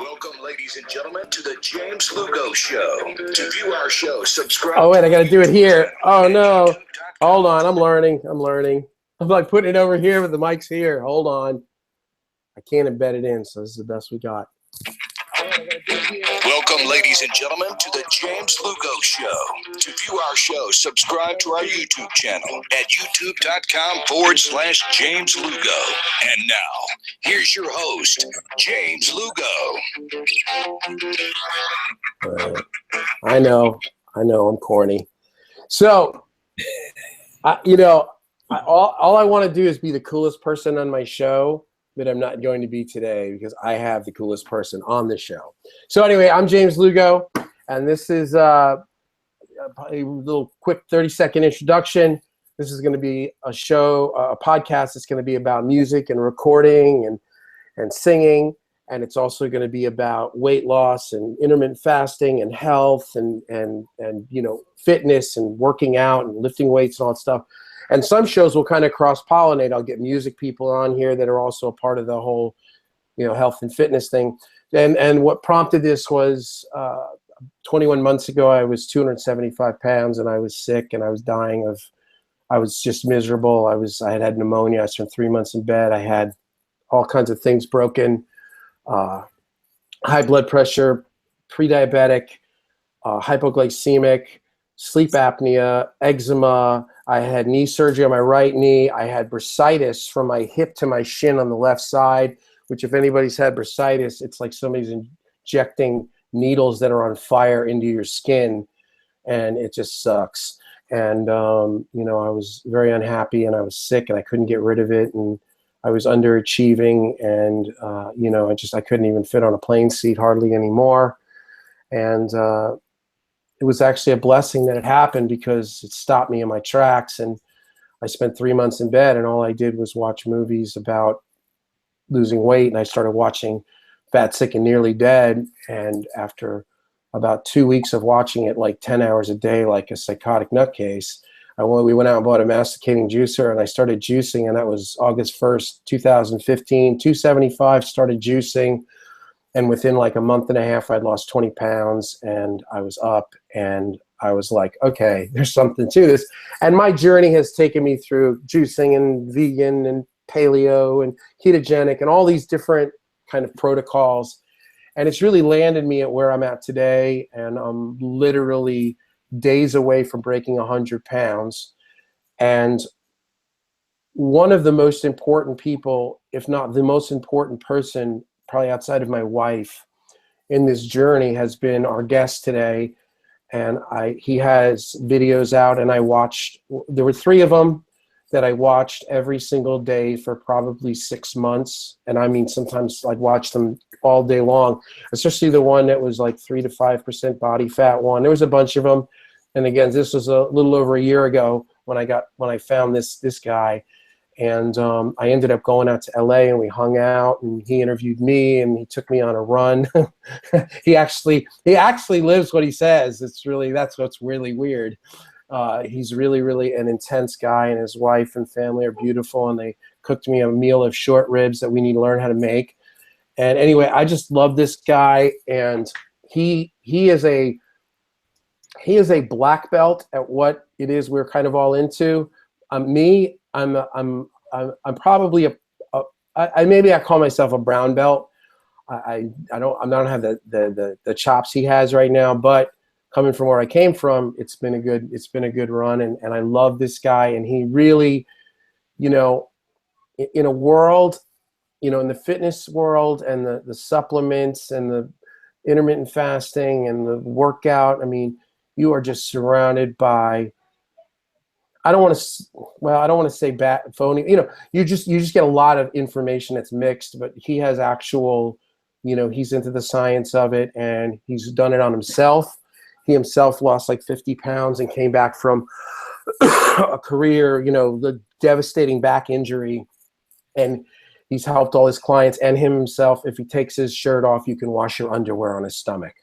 Welcome, ladies and gentlemen, to the James Lugo Show. To view our show, subscribe. Oh, wait, I got to do it here. Oh, no. Hold on. I'm learning. I'm like putting it over here, but the mic's here. Hold on. I can't embed it in, so this is the best we got. Welcome, ladies and gentlemen, to the James Lugo Show. To view our show, subscribe to our YouTube channel at youtube.com/James Lugo. And now, here's your host, James Lugo. I know, I'm corny. So, all I want to do is be the coolest person on my show, but I'm not going to be today because I have the coolest person on the show. So anyway, I'm James Lugo, and this is a little quick 30-second introduction. This is going to be a show, a podcast that's going to be about music and recording and singing, and it's also going to be about weight loss and intermittent fasting and health and fitness and working out and lifting weights and all that stuff. And some shows will kind of cross-pollinate. I'll get music people on here that are also a part of the whole, health and fitness thing. And what prompted this was 21 months ago, I was 275 pounds and I was sick and I was dying I was just miserable. I had pneumonia. I spent 3 months in bed. I had all kinds of things broken, high blood pressure, pre-diabetic, hypoglycemic, sleep apnea, eczema. I had knee surgery on my right knee. I had bursitis from my hip to my shin on the left side, which if anybody's had bursitis, it's like somebody's injecting needles that are on fire into your skin, and it just sucks. And, I was very unhappy and I was sick and I couldn't get rid of it. And I was underachieving and, I couldn't even fit on a plane seat hardly anymore. And, it was actually a blessing that it happened because it stopped me in my tracks. And I spent 3 months in bed and all I did was watch movies about losing weight. And I started watching Fat, Sick, and Nearly Dead. And after about 2 weeks of watching it like 10 hours a day, like a psychotic nutcase, we went out and bought a masticating juicer and I started juicing. And that was August 1st, 2015, 275, started juicing. And within like a month and a half, I'd lost 20 pounds and I was up and I was like, okay, there's something to this. And my journey has taken me through juicing and vegan and paleo and ketogenic and all these different kind of protocols. And it's really landed me at where I'm at today. And I'm literally days away from breaking 100 pounds. And one of the most important people, if not the most important person, probably outside of my wife in this journey has been our guest today. And he has videos out and there were 3 of them that I watched every single day for probably 6 months. And I mean, sometimes I'd watch them all day long, especially the one that was like 3 to 5% body fat one. There was a bunch of them. And again, this was a little over a year ago when I found this guy. And I ended up going out to LA and we hung out and he interviewed me and he took me on a run. He actually lives what he says. That's what's really weird. He's really, really an intense guy and his wife and family are beautiful and they cooked me a meal of short ribs that we need to learn how to make. And anyway, I just love this guy and he is a black belt at what it is we're kind of all into. I'm probably maybe I call myself a brown belt. I don't have the chops he has right now, but coming from where I came from, it's been a good run, and I love this guy, and he really, in a world, in the fitness world and the supplements and the intermittent fasting and the workout, I mean, you are just surrounded by, I don't want to say bad, phony. You just get a lot of information that's mixed, but he has actual, he's into the science of it and he's done it on himself. He himself lost like 50 pounds and came back from a career, the devastating back injury. And he's helped all his clients and himself. If he takes his shirt off, you can wash your underwear on his stomach.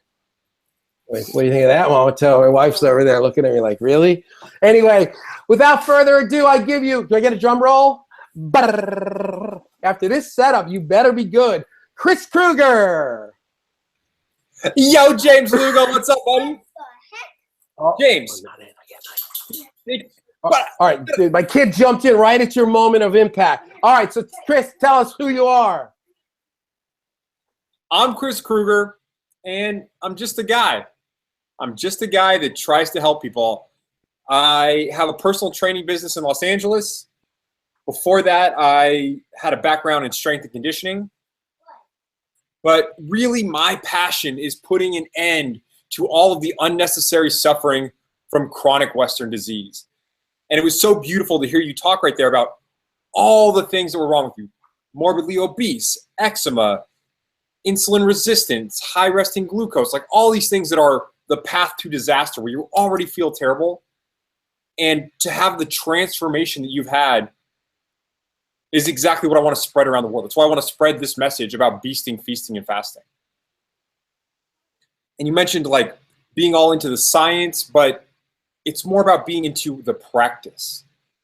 What do you think of that, Mama Toe? My wife's over there looking at me like, really? Anyway, without further ado, do I get a drum roll? After this setup, you better be good. Krueger. Yo, James Lugo, what's up, buddy? James. All right, dude, my kid jumped in right at your moment of impact. All right, so Chris, tell us who you are. I'm Chris Krueger, and I'm just a guy. I'm just a guy that tries to help people. I have a personal training business in Los Angeles. Before that, I had a background in strength and conditioning. But really, my passion is putting an end to all of the unnecessary suffering from chronic Western disease. And it was so beautiful to hear you talk right there about all the things that were wrong with you. Morbidly obese, eczema, insulin resistance, high resting glucose, like all these things that are the path to disaster where you already feel terrible. And to have the transformation that you've had is exactly what I want to spread around the world. That's why I want to spread this message about beasting, feasting, and fasting. And you mentioned like being all into the science, but it's more about being into the practice.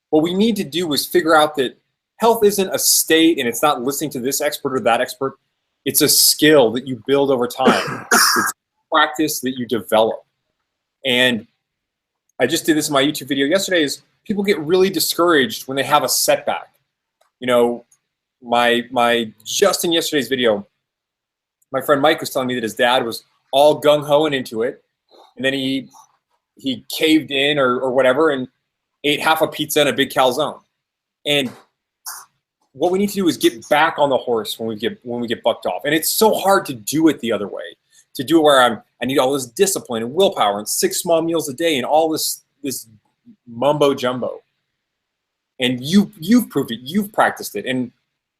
What we need to do is figure out that health isn't a state and it's not listening to this expert or that expert. It's a skill that you build over time. It's practice that you develop. And I just did this in my YouTube video yesterday is people get really discouraged when they have a setback. You know, my just in yesterday's video, my friend Mike was telling me that his dad was all gung-ho and into it. And then he caved in or whatever and ate half a pizza and a big calzone. And what we need to do is get back on the horse when we get bucked off. And it's so hard to do it the other way. To do it where I need all this discipline and willpower and 6 small meals a day and all this mumbo jumbo. And you've proved it, you've practiced it, and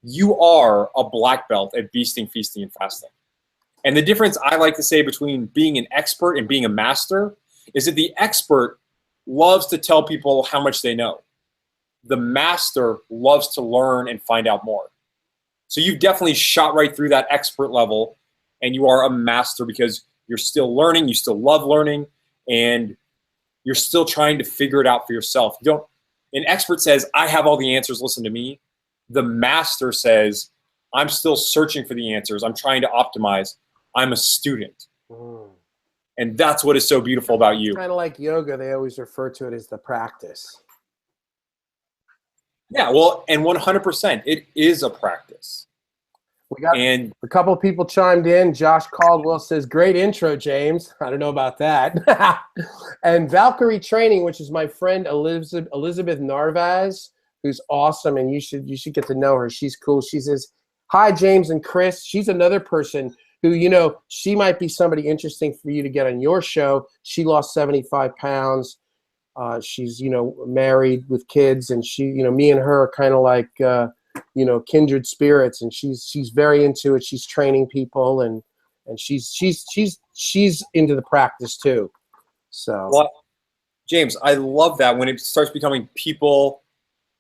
you are a black belt at beasting, feasting, and fasting. And the difference I like to say between being an expert and being a master is that the expert loves to tell people how much they know. The master loves to learn and find out more. So you've definitely shot right through that expert level, and you are a master because you're still learning, you still love learning, and you're still trying to figure it out for yourself. An expert says, I have all the answers, listen to me. The master says, I'm still searching for the answers. I'm trying to optimize. I'm a student. And that's what is so beautiful about you. Kind of like yoga, they always refer to it as the practice. Yeah, well, and 100%, it is a practice. We got a couple of people chimed in. Josh Caldwell says, great intro, James. I don't know about that. And Valkyrie Training, which is my friend Elizabeth Narvaz, who's awesome, and you should get to know her. She's cool. She says, hi, James and Chris. She's another person who, you know, she might be somebody interesting for you to get on your show. She lost 75 pounds. She's, you know, married with kids, and she, you know, me and her are kind of like, you know, kindred spirits, and she's very into it. She's training people, and she's into the practice too. So, well, James, I love that when it starts becoming people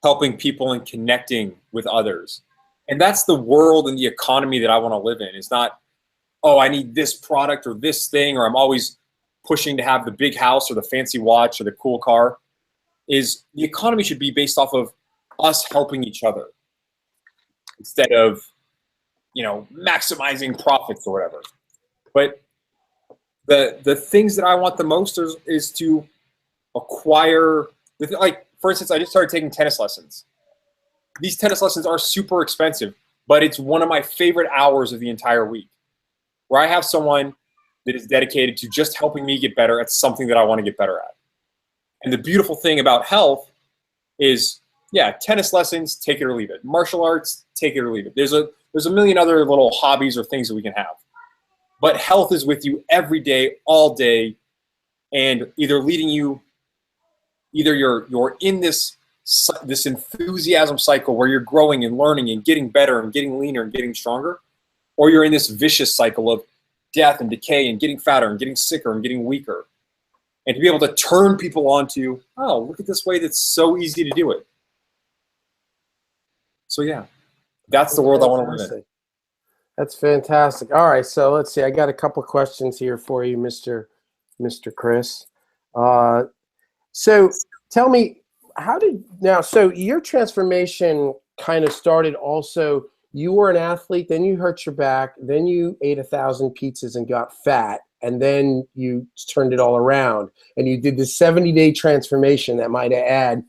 helping people and connecting with others. And that's the world and the economy that I want to live in. It's not, oh, I need this product or this thing, or I'm always pushing to have the big house or the fancy watch or the cool car. Is the economy should be based off of us helping each other instead of, you know, maximizing profits or whatever. But the things that I want the most is to acquire, like, for instance, I just started taking tennis lessons. These tennis lessons are super expensive, but it's one of my favorite hours of the entire week, where I have someone that is dedicated to just helping me get better at something that I want to get better at. And the beautiful thing about health is, yeah, tennis lessons, take it or leave it. Martial arts, take it or leave it. There's a million other little hobbies or things that we can have. But health is with you every day, all day, and either leading you, either you're in this enthusiasm cycle where you're growing and learning and getting better and getting leaner and getting stronger, or you're in this vicious cycle of death and decay and getting fatter and getting sicker and getting weaker. And to be able to turn people onto, oh, look at this way that's so easy to do it. So yeah, that's the world I want to live in. That's fantastic. All right, so let's see. I got a couple questions here for you, Mr. Chris. So tell me, so your transformation kind of started also you were an athlete, then you hurt your back, then you ate 1,000 pizzas and got fat, and then you turned it all around, and you did the 70-day transformation that, might add,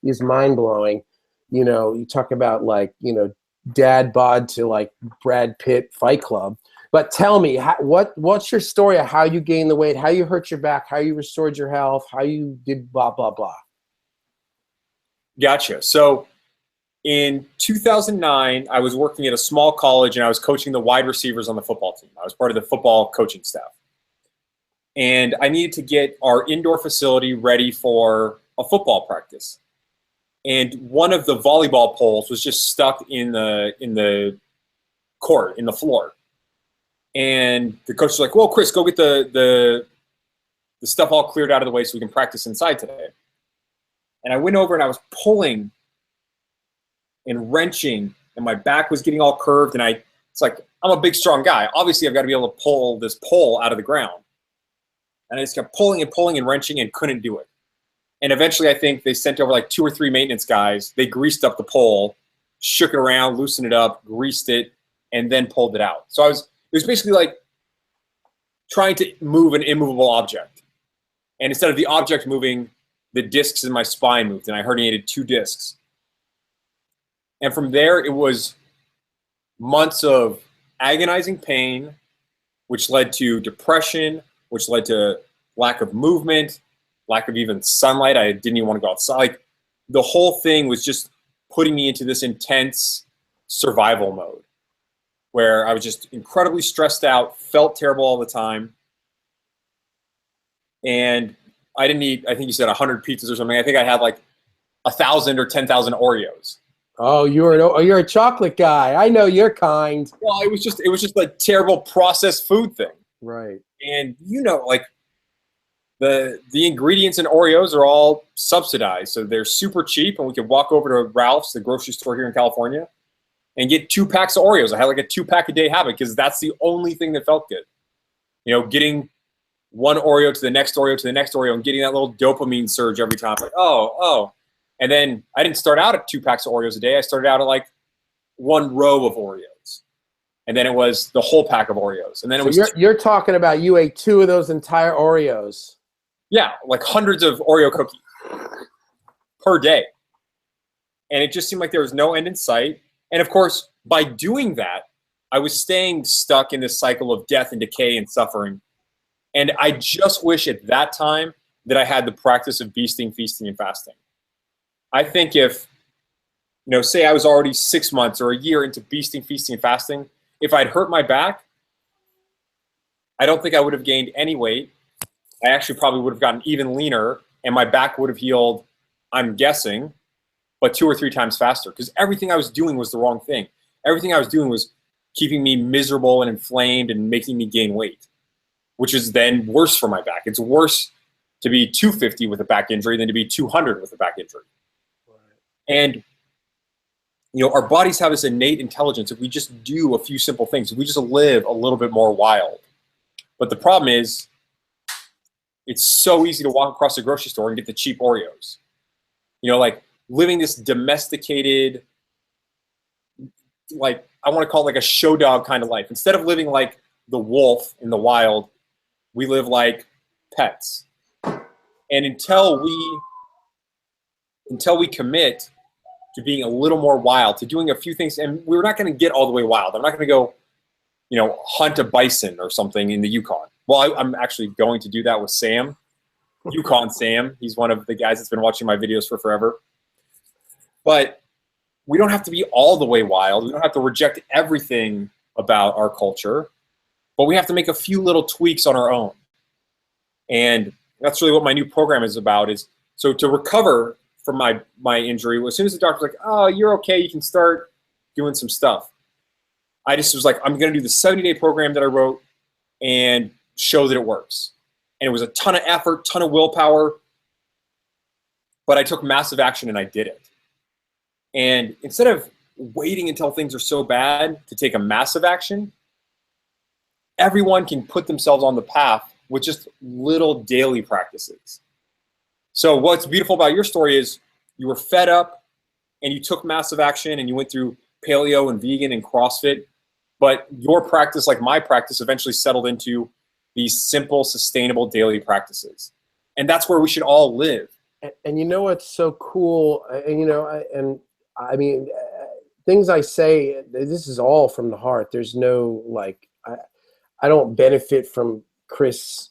is mind-blowing. You know, you talk about, like, you know, dad bod to, like, Brad Pitt Fight Club. But tell me, what's your story of how you gained the weight, how you hurt your back, how you restored your health, how you did blah, blah, blah. Gotcha. So in 2009, I was working at a small college, and I was coaching the wide receivers on the football team. I was part of the football coaching staff. And I needed to get our indoor facility ready for a football practice. And one of the volleyball poles was just stuck in the court, in the floor. And the coach was like, well, Chris, go get the stuff all cleared out of the way so we can practice inside today. And I went over and I was pulling and wrenching, and my back was getting all curved. And it's like, I'm a big, strong guy. Obviously, I've got to be able to pull this pole out of the ground. And I just kept pulling and pulling and wrenching and couldn't do it. And eventually, I think they sent over like 2 or 3 maintenance guys. They greased up the pole, shook it around, loosened it up, greased it, and then pulled it out. So it was basically like trying to move an immovable object. And instead of the object moving, the discs in my spine moved, and I herniated 2 discs. And from there, it was months of agonizing pain, which led to depression, which led to lack of movement, lack of even sunlight. I didn't even want to go outside. Like, the whole thing was just putting me into this intense survival mode where I was just incredibly stressed out, felt terrible all the time. And I didn't eat, I think you said 100 pizzas or something. I think I had like 1,000 or 10,000 Oreos. Oh, you're a chocolate guy. I know your kind. Well, it was just like terrible processed food thing. Right. And you know, like the ingredients in Oreos are all subsidized, so they're super cheap, and we could walk over to Ralph's, the grocery store here in California, and get 2 packs of Oreos. I had like a 2-pack-a-day habit because that's the only thing that felt good. You know, getting one Oreo to the next Oreo to the next Oreo and getting that little dopamine surge every time. Like, oh. And then I didn't start out at 2 packs of Oreos a day. I started out at like 1 row of Oreos. And then it was the whole pack of Oreos. And then it was you're talking about you ate 2 of those entire Oreos. Yeah, like hundreds of Oreo cookies per day. And it just seemed like there was no end in sight. And of course, by doing that, I was staying stuck in this cycle of death and decay and suffering. And I just wish at that time that I had the practice of beasting, feasting, and fasting. I think if, you know, say I was already 6 months or a year into beasting, feasting, and fasting, if I'd hurt my back, I don't think I would have gained any weight. I actually probably would have gotten even leaner, and my back would have healed, I'm guessing, but 2 or 3 times faster, because everything I was doing was the wrong thing. Everything I was doing was keeping me miserable and inflamed and making me gain weight, which is then worse for my back. It's worse to be 250 with a back injury than to be 200 with a back injury. Right. And, you know, our bodies have this innate intelligence if we just do a few simple things, if we just live a little bit more wild. But the problem is, it's so easy to walk across the grocery store and get the cheap Oreos. You know, like living this domesticated, like I want to call it like a show dog kind of life. Instead of living like the wolf in the wild, we live like pets. And until we commit to being a little more wild, to doing a few things, and we're not going to get all the way wild. I'm not going to go, you know, hunt a bison or something in the Yukon. Well, I'm actually going to do that with Sam, Yukon Sam. He's one of the guys that's been watching my videos for forever. But we don't have to be all the way wild. We don't have to reject everything about our culture, but we have to make a few little tweaks on our own. And that's really what my new program is about, is so to recover from my injury, as soon as the doctor's like, oh, you're okay, you can start doing some stuff. I just was like, I'm going to do the 70-day program that I wrote and show that it works. And it was a ton of effort, ton of willpower, but I took massive action and I did it. And instead of waiting until things are so bad to take a massive action, everyone can put themselves on the path with just little daily practices. So what's beautiful about your story is you were fed up and you took massive action and you went through paleo and vegan and CrossFit, but your practice, like my practice, eventually settled into these simple, sustainable daily practices. And that's where we should all live. And you know what's so cool? And you know, I mean, things I say, this is all from the heart. There's no like, I don't benefit from Chris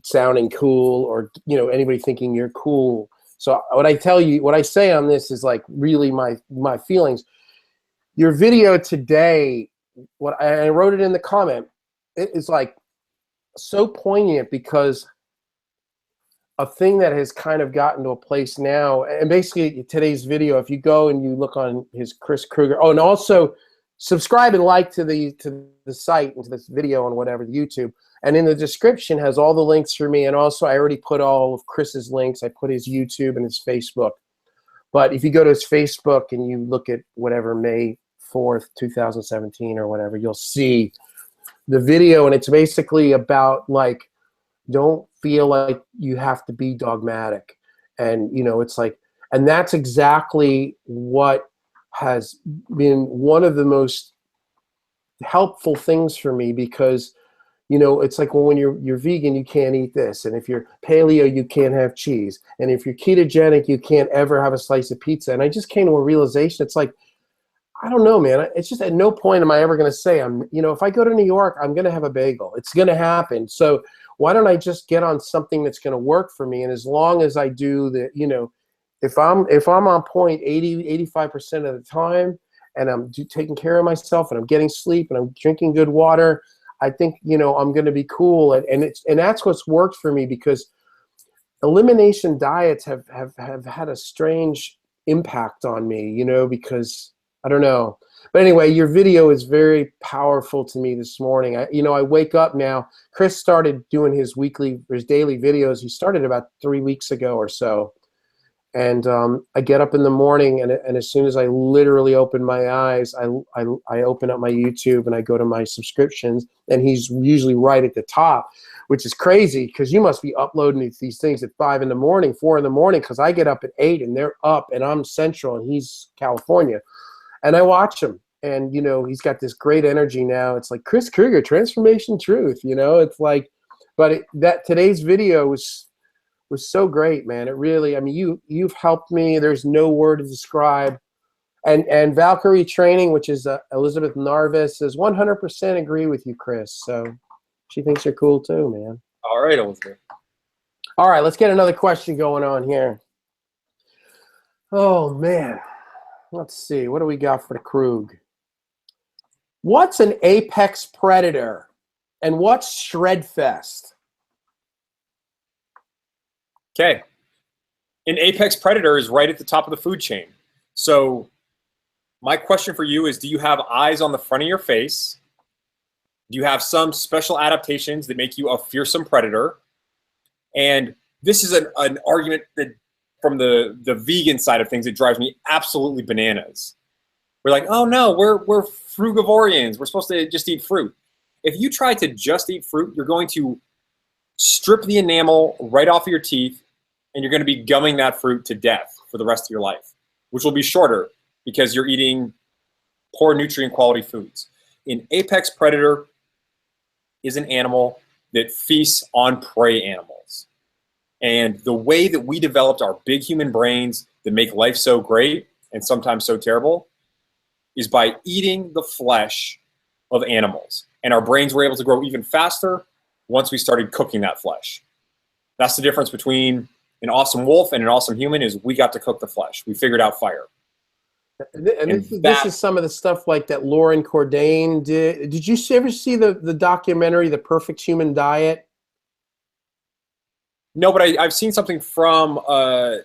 sounding cool or, you know, anybody thinking you're cool. So what I tell you, what I say on this is like really my feelings. Your video today, what I wrote it in the comment, it is like so poignant because a thing that has kind of gotten to a place now, and basically today's video, if you go and you look on his Chris Krueger, oh, and also subscribe and like to the site and to this video on whatever, the YouTube, and in the description has all the links for me, and also I already put all of Chris's links. I put his YouTube and his Facebook. But if you go to his Facebook and you look at whatever, May 4th, 2017 or whatever, you'll see the video, and it's basically about like, don't feel like you have to be dogmatic. And, you know, it's like, and that's exactly what has been one of the most helpful things for me, because, you know, it's like, well, when you're vegan, you can't eat this. And if you're paleo, you can't have cheese. And if you're ketogenic, you can't ever have a slice of pizza. And I just came to a realization. It's like, I don't know, man. It's just at no point am I ever going to say, you know, if I go to New York, I'm going to have a bagel. It's going to happen. So why don't I just get on something that's going to work for me? And as long as I do the, you know, if I'm on point 85% of the time, and I'm taking care of myself, and I'm getting sleep, and I'm drinking good water, I think, you know, I'm going to be cool. And that's what's worked for me, because elimination diets have had a strange impact on me, you know, because I don't know. But anyway, your video is very powerful to me this morning. I wake up now. Chris started doing his daily videos. He started about 3 weeks ago or so. And I get up in the morning, and as soon as I literally open my eyes, I open up my YouTube and I go to my subscriptions, and he's usually right at the top, which is crazy because you must be uploading these things at 5 in the morning, 4 in the morning, because I get up at 8 and they're up, and I'm Central and he's California. And I watch him, and, you know, he's got this great energy now. It's like Chris Krueger, Transformation Truth, you know, it's like, but that today's video was so great, man. It really, I mean, you've helped me. There's no word to describe. And Valkyrie Training, which is Elizabeth Narvis, says 100% agree with you, Chris. So she thinks you're cool too, man. All right, Elizabeth. All right, let's get another question going on here. Oh, man. Let's see. What do we got for the Krug? What's an apex predator, and what's Shredfest? Okay. An apex predator is right at the top of the food chain. So my question for you is, do you have eyes on the front of your face? Do you have some special adaptations that make you a fearsome predator? And this is an argument that from the vegan side of things, it drives me absolutely bananas. We're like, oh no, we're frugivorians. We're supposed to just eat fruit. If you try to just eat fruit, you're going to strip the enamel right off of your teeth, and you're going to be gumming that fruit to death for the rest of your life, which will be shorter because you're eating poor nutrient quality foods. An apex predator is an animal that feasts on prey animals. And the way that we developed our big human brains that make life so great and sometimes so terrible is by eating the flesh of animals. And our brains were able to grow even faster once we started cooking that flesh. That's the difference between an awesome wolf and an awesome human, is we got to cook the flesh. We figured out fire. And this is some of the stuff like that Lauren Cordain did. Did you ever see the documentary, The Perfect Human Diet? No, but I've seen something from, I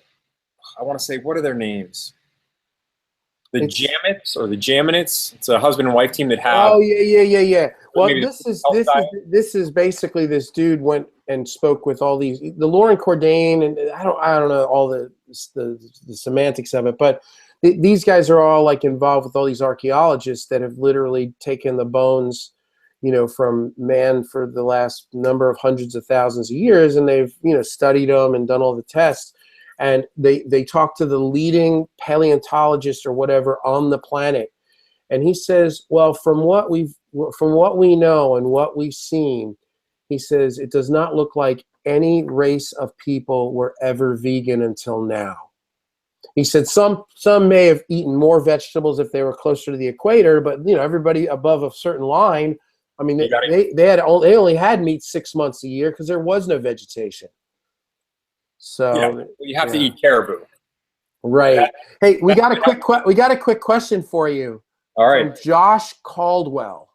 want to say, what are their names? The Jamets or the Jaminites. It's a husband and wife team that have. Oh yeah. Well, this is basically this dude went and spoke with all the Lauren Cordain, and I don't know all the semantics of it, but these guys are all like involved with all these archaeologists that have literally taken the bones, you know, from man for the last number of hundreds of thousands of years, and they've, you know, studied them and done all the tests. And they talk to the leading paleontologist or whatever on the planet, And he says, well, from what we know and what we've seen, he says it does not look like any race of people were ever vegan until now. He said some may have eaten more vegetables if they were closer to the equator, but everybody above a certain line, I mean, they only had meat 6 months a year because there was no vegetation. So you have to eat caribou. Right. Hey, we got a quick question for you. All right. From Josh Caldwell.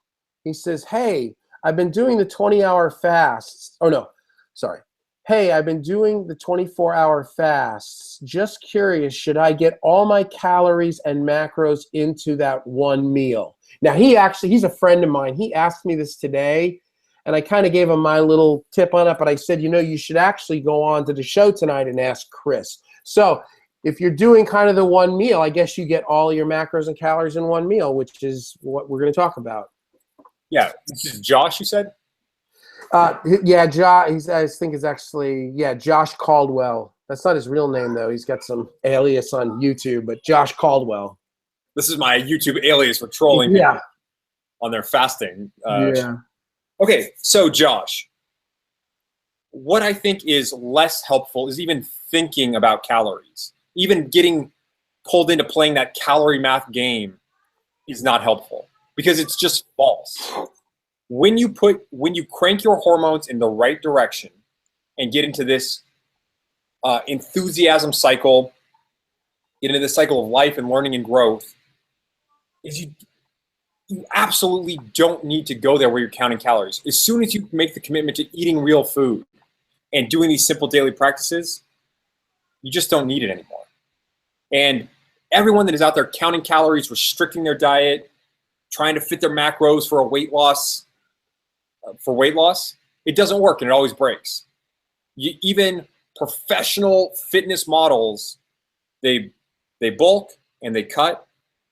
He says, "Hey, I've been doing the 20-hour fasts. Oh no, sorry. Hey, I've been doing the 24-hour fasts. Just curious, should I get all my calories and macros into that one meal?" Now, he's a friend of mine. He asked me this today, and I kind of gave him my little tip on it, but I said, you should actually go on to the show tonight and ask Chris. So if you're doing kind of the one meal, I guess you get all your macros and calories in one meal, which is what we're going to talk about. Yeah. This is Josh, you said? Yeah, Josh. I think it's actually, Josh Caldwell. That's not his real name, though. He's got some alias on YouTube, but Josh Caldwell. This is my YouTube alias for trolling people on their fasting. Okay, so Josh, what I think is less helpful is even thinking about calories. Even getting pulled into playing that calorie math game is not helpful because it's just false. When you crank your hormones in the right direction and get into this enthusiasm cycle, get into this cycle of life and learning and growth, is you absolutely don't need to go there where you're counting calories. As soon as you make the commitment to eating real food and doing these simple daily practices, you just don't need it anymore. And everyone that is out there counting calories, restricting their diet, trying to fit their macros for weight loss, it doesn't work and it always breaks. Even professional fitness models, they bulk and they cut,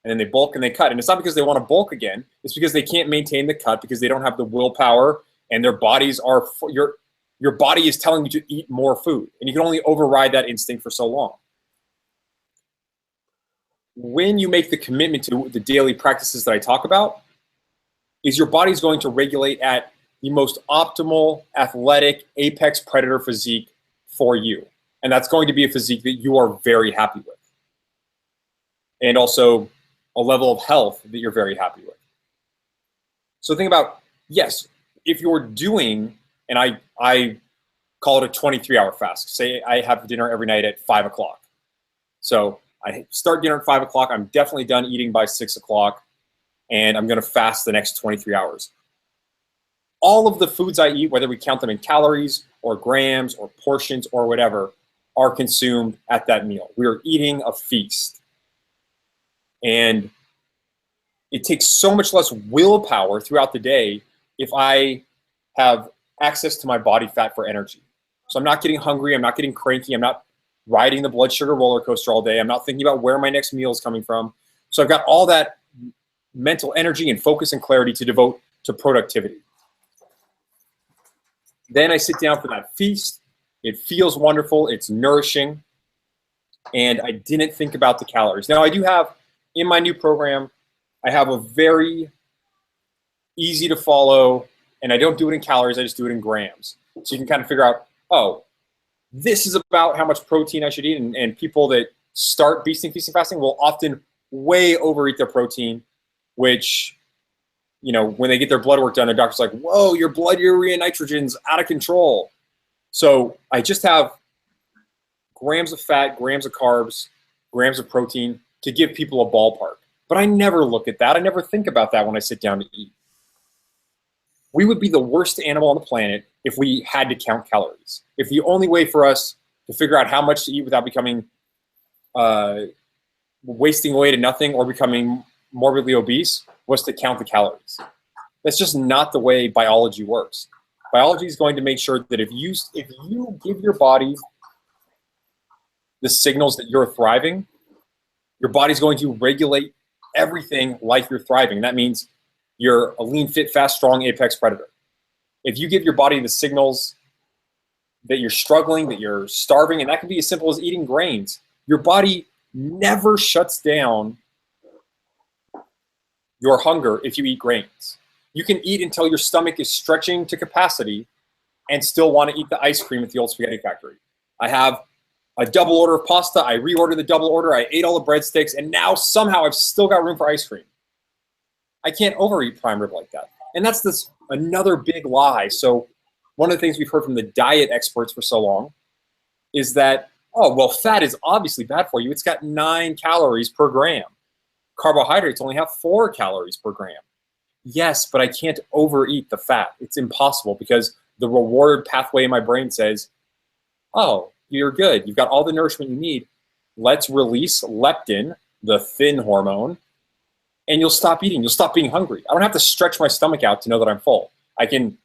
and then they bulk and they cut. And it's not because they want to bulk again. It's because they can't maintain the cut because they don't have the willpower, and their bodies are your body is telling you to eat more food, and you can only override that instinct for so long. When you make the commitment to the daily practices that I talk about, is your body's going to regulate at the most optimal, athletic, apex predator physique for you. And that's going to be a physique that you are very happy with. And also a level of health that you're very happy with. So think about, yes, if you're doing, and I call it a 23-hour fast. Say I have dinner every night at 5 o'clock. So I start dinner at 5 o'clock. I'm definitely done eating by 6 o'clock. And I'm going to fast the next 23 hours. All of the foods I eat, whether we count them in calories or grams or portions or whatever, are consumed at that meal. We are eating a feast. And it takes so much less willpower throughout the day if I have access to my body fat for energy. So I'm not getting hungry. I'm not getting cranky. I'm not riding the blood sugar roller coaster all day. I'm not thinking about where my next meal is coming from. So I've got all that mental energy and focus and clarity to devote to productivity. Then I sit down for that feast. It feels wonderful. It's nourishing. And I didn't think about the calories. Now I do have, in my new program, I have a very easy to follow, and I don't do it in calories, I just do it in grams. So you can kind of figure out, oh, this is about how much protein I should eat. And people that start feasting, fasting will often way overeat their protein, which, when they get their blood work done, the doctor's like, whoa, your blood urea nitrogen's out of control. So I just have grams of fat, grams of carbs, grams of protein to give people a ballpark. But I never look at that. I never think about that when I sit down to eat. We would be the worst animal on the planet if we had to count calories. If the only way for us to figure out how much to eat without becoming wasting away to nothing or becoming morbidly obese was to count the calories. That's just not the way biology works. Biology is going to make sure that if you give your body the signals that you're thriving, your body's going to regulate everything like you're thriving. That means you're a lean, fit, fast, strong, apex predator. If you give your body the signals that you're struggling, that you're starving, and that can be as simple as eating grains, your body never shuts down your hunger if you eat grains. You can eat until your stomach is stretching to capacity and still want to eat the ice cream at the old spaghetti factory. I have a double order of pasta. I reordered the double order. I ate all the breadsticks, and now somehow I've still got room for ice cream. I can't overeat prime rib like that. And that's another big lie. So one of the things we've heard from the diet experts for so long is that, oh, well, fat is obviously bad for you. It's got 9 calories per gram. Carbohydrates only have 4 calories per gram. Yes, but I can't overeat the fat. It's impossible because the reward pathway in my brain says, oh, you're good. You've got all the nourishment you need. Let's release leptin, the thin hormone, and you'll stop eating. You'll stop being hungry. I don't have to stretch my stomach out to know that I'm full. I can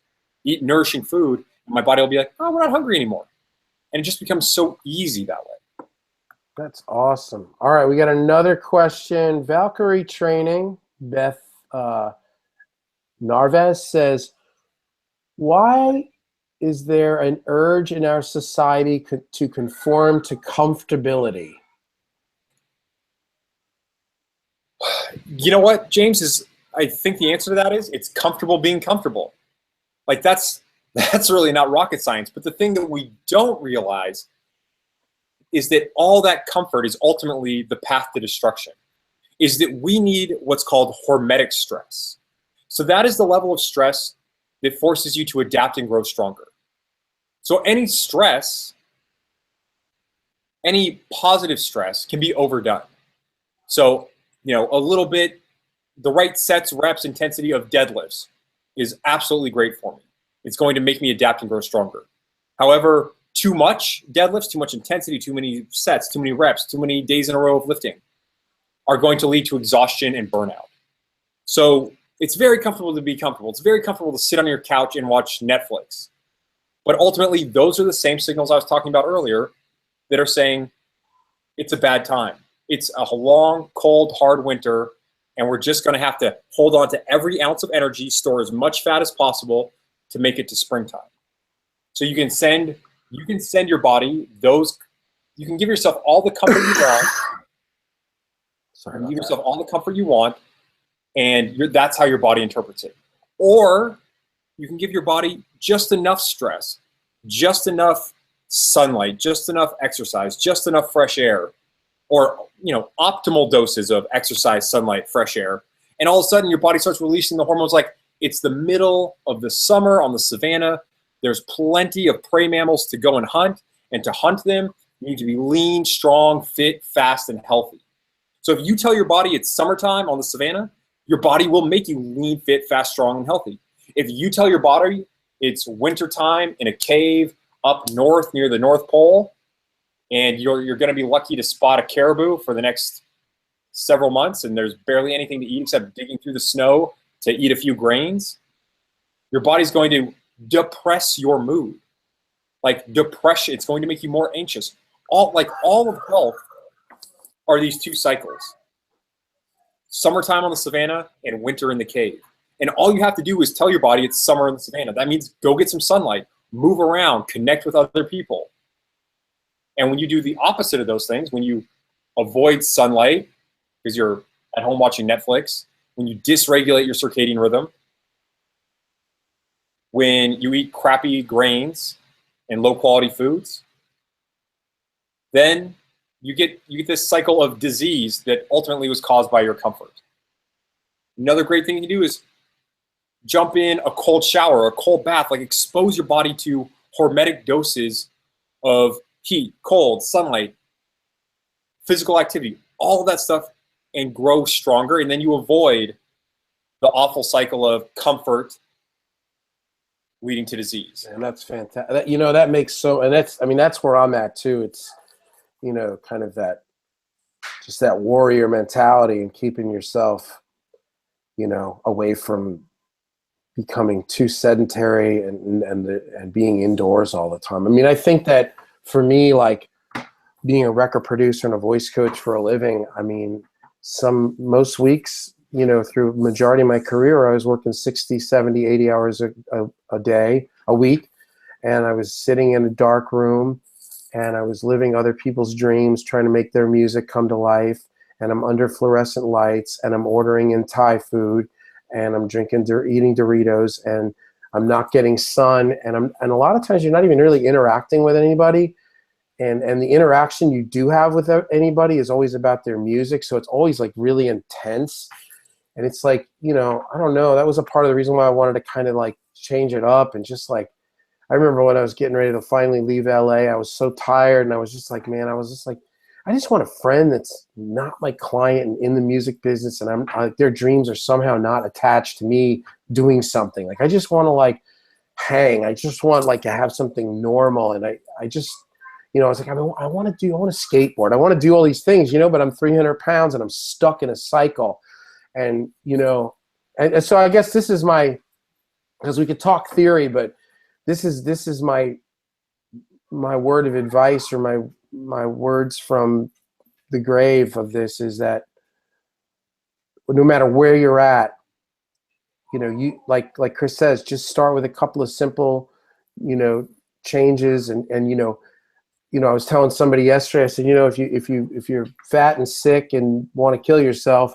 eat nourishing food, and my body will be like, oh, we're not hungry anymore. And it just becomes so easy that way. That's awesome. All right, we got another question. Valkyrie Training, Beth Narvez says, why is there an urge in our society to conform to comfortability? You know what, James, I think the answer to that is it's comfortable being comfortable. Like that's really not rocket science. But the thing that we don't realize is that all that comfort is ultimately the path to destruction, is that we need what's called hormetic stress. So that is the level of stress that forces you to adapt and grow stronger. So any stress, any positive stress can be overdone. So, a little bit, the right sets, reps, intensity of deadlifts is absolutely great for me. It's going to make me adapt and grow stronger. However, too much deadlifts, too much intensity, too many sets, too many reps, too many days in a row of lifting are going to lead to exhaustion and burnout. So it's very comfortable to be comfortable. It's very comfortable to sit on your couch and watch Netflix. But ultimately, those are the same signals I was talking about earlier that are saying it's a bad time. It's a long, cold, hard winter, and we're just going to have to hold on to every ounce of energy, store as much fat as possible to make it to springtime. So you can send your body you can give yourself all the comfort you want. Give yourself all the comfort you want, and that's how your body interprets it. Or you can give your body just enough stress, just enough sunlight, just enough exercise, just enough fresh air, or optimal doses of exercise, sunlight, fresh air, and all of a sudden your body starts releasing the hormones like it's the middle of the summer on the savannah. There's plenty of prey mammals to go and hunt, and to hunt them, you need to be lean, strong, fit, fast, and healthy. So if you tell your body it's summertime on the savannah, your body will make you lean, fit, fast, strong, and healthy. If you tell your body it's wintertime in a cave up north near the North Pole, and you're going to be lucky to spot a caribou for the next several months, and there's barely anything to eat except digging through the snow to eat a few grains, your body's going to depress your mood. Like depression, it's going to make you more anxious. All of health are these two cycles. Summertime on the savannah and winter in the cave. And all you have to do is tell your body it's summer in the savannah. That means go get some sunlight, move around, connect with other people. And when you do the opposite of those things, when you avoid sunlight because you're at home watching Netflix, when you dysregulate your circadian rhythm, when you eat crappy grains and low quality foods, then you get this cycle of disease that ultimately was caused by your comfort. Another great thing you can do is jump in a cold shower or a cold bath, like expose your body to hormetic doses of heat, cold, sunlight, physical activity, all of that stuff, and grow stronger. And then you avoid the awful cycle of comfort leading to disease. And that's fantastic. That makes that's where I'm at too. It's, kind of that warrior mentality and keeping yourself, away from becoming too sedentary and being indoors all the time. I mean, I think that for me, like being a record producer and a voice coach for a living, I mean, most weeks, through majority of my career, I was working 60, 70, 80 hours a day, a week. And I was sitting in a dark room and I was living other people's dreams, trying to make their music come to life. and I'm under fluorescent lights, and I'm ordering in Thai food, and I'm eating Doritos, and I'm not getting sun, and a lot of times you're not even really interacting with anybody, and the interaction you do have with anybody is always about their music, so it's always like really intense, and it's like, you know, I don't know, that was a part of the reason why I wanted to kind of like change it up, and just like, I remember when I was getting ready to finally leave LA, I was so tired, and I was just like, man, I just want a friend that's not my client and in the music business, and their dreams are somehow not attached to me doing something. Like, I just want to like hang. I just want like to have something normal, and I just, you know, I was like, I want to skateboard. I want to do all these things, you know, but I'm 300 pounds and I'm stuck in a cycle, and you know, and so I guess this is because we could talk theory, but this is my word of advice, or my words from the grave of this, is that no matter where you're at, you know, you like Chris says, just start with a couple of simple, you know, changes, and you know, I was telling somebody yesterday, I said, you know, if you're fat and sick and want to kill yourself,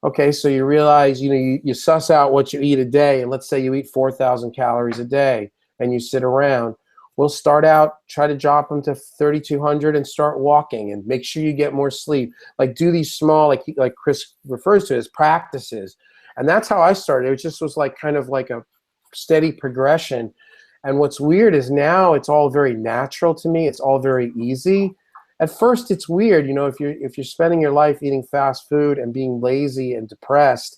okay, so you realize, you know, you suss out what you eat a day, and let's say you eat 4,000 calories a day, and you sit around. We'll start out, try to drop them to 3,200 and start walking, and make sure you get more sleep. Like, do these small, like Chris refers to as practices. And that's how I started. It just was like kind of like a steady progression. And what's weird is now it's all very natural to me. It's all very easy. At first it's weird, you know, if you're spending your life eating fast food and being lazy and depressed,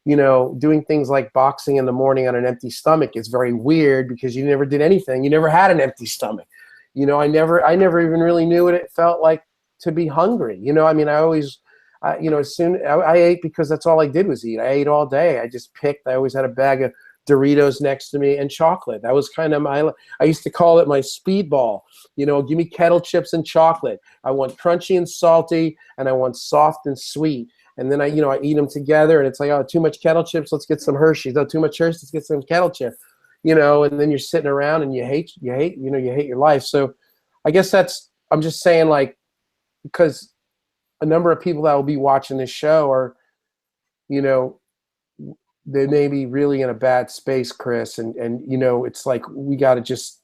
you know, doing things like boxing in the morning on an empty stomach is very weird, because you never did anything. You never had an empty stomach. You know, I never even really knew what it felt like to be hungry. You know, I mean, I always, you know, I ate because that's all I did was eat. I ate all day. I just picked. I always had a bag of Doritos next to me and chocolate. That was kind of I used to call it my speedball. You know, give me kettle chips and chocolate. I want crunchy and salty, and I want soft and sweet. And then I eat them together, and it's like, oh, too much kettle chips, let's get some Hershey's. Oh, too much Hershey's, let's get some kettle chip. You know, and then you're sitting around and you hate your life. So I guess I'm just saying, like, because a number of people that will be watching this show are, you know, they may be really in a bad space, Chris. And you know, it's like, we got to just,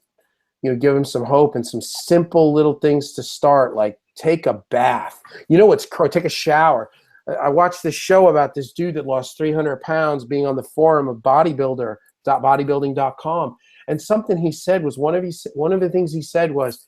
you know, give them some hope and some simple little things to start, like take a bath. You know, take a shower. I watched this show about this dude that lost 300 pounds being on the forum of bodybuilding.com. And something he said was, one of the things he said was,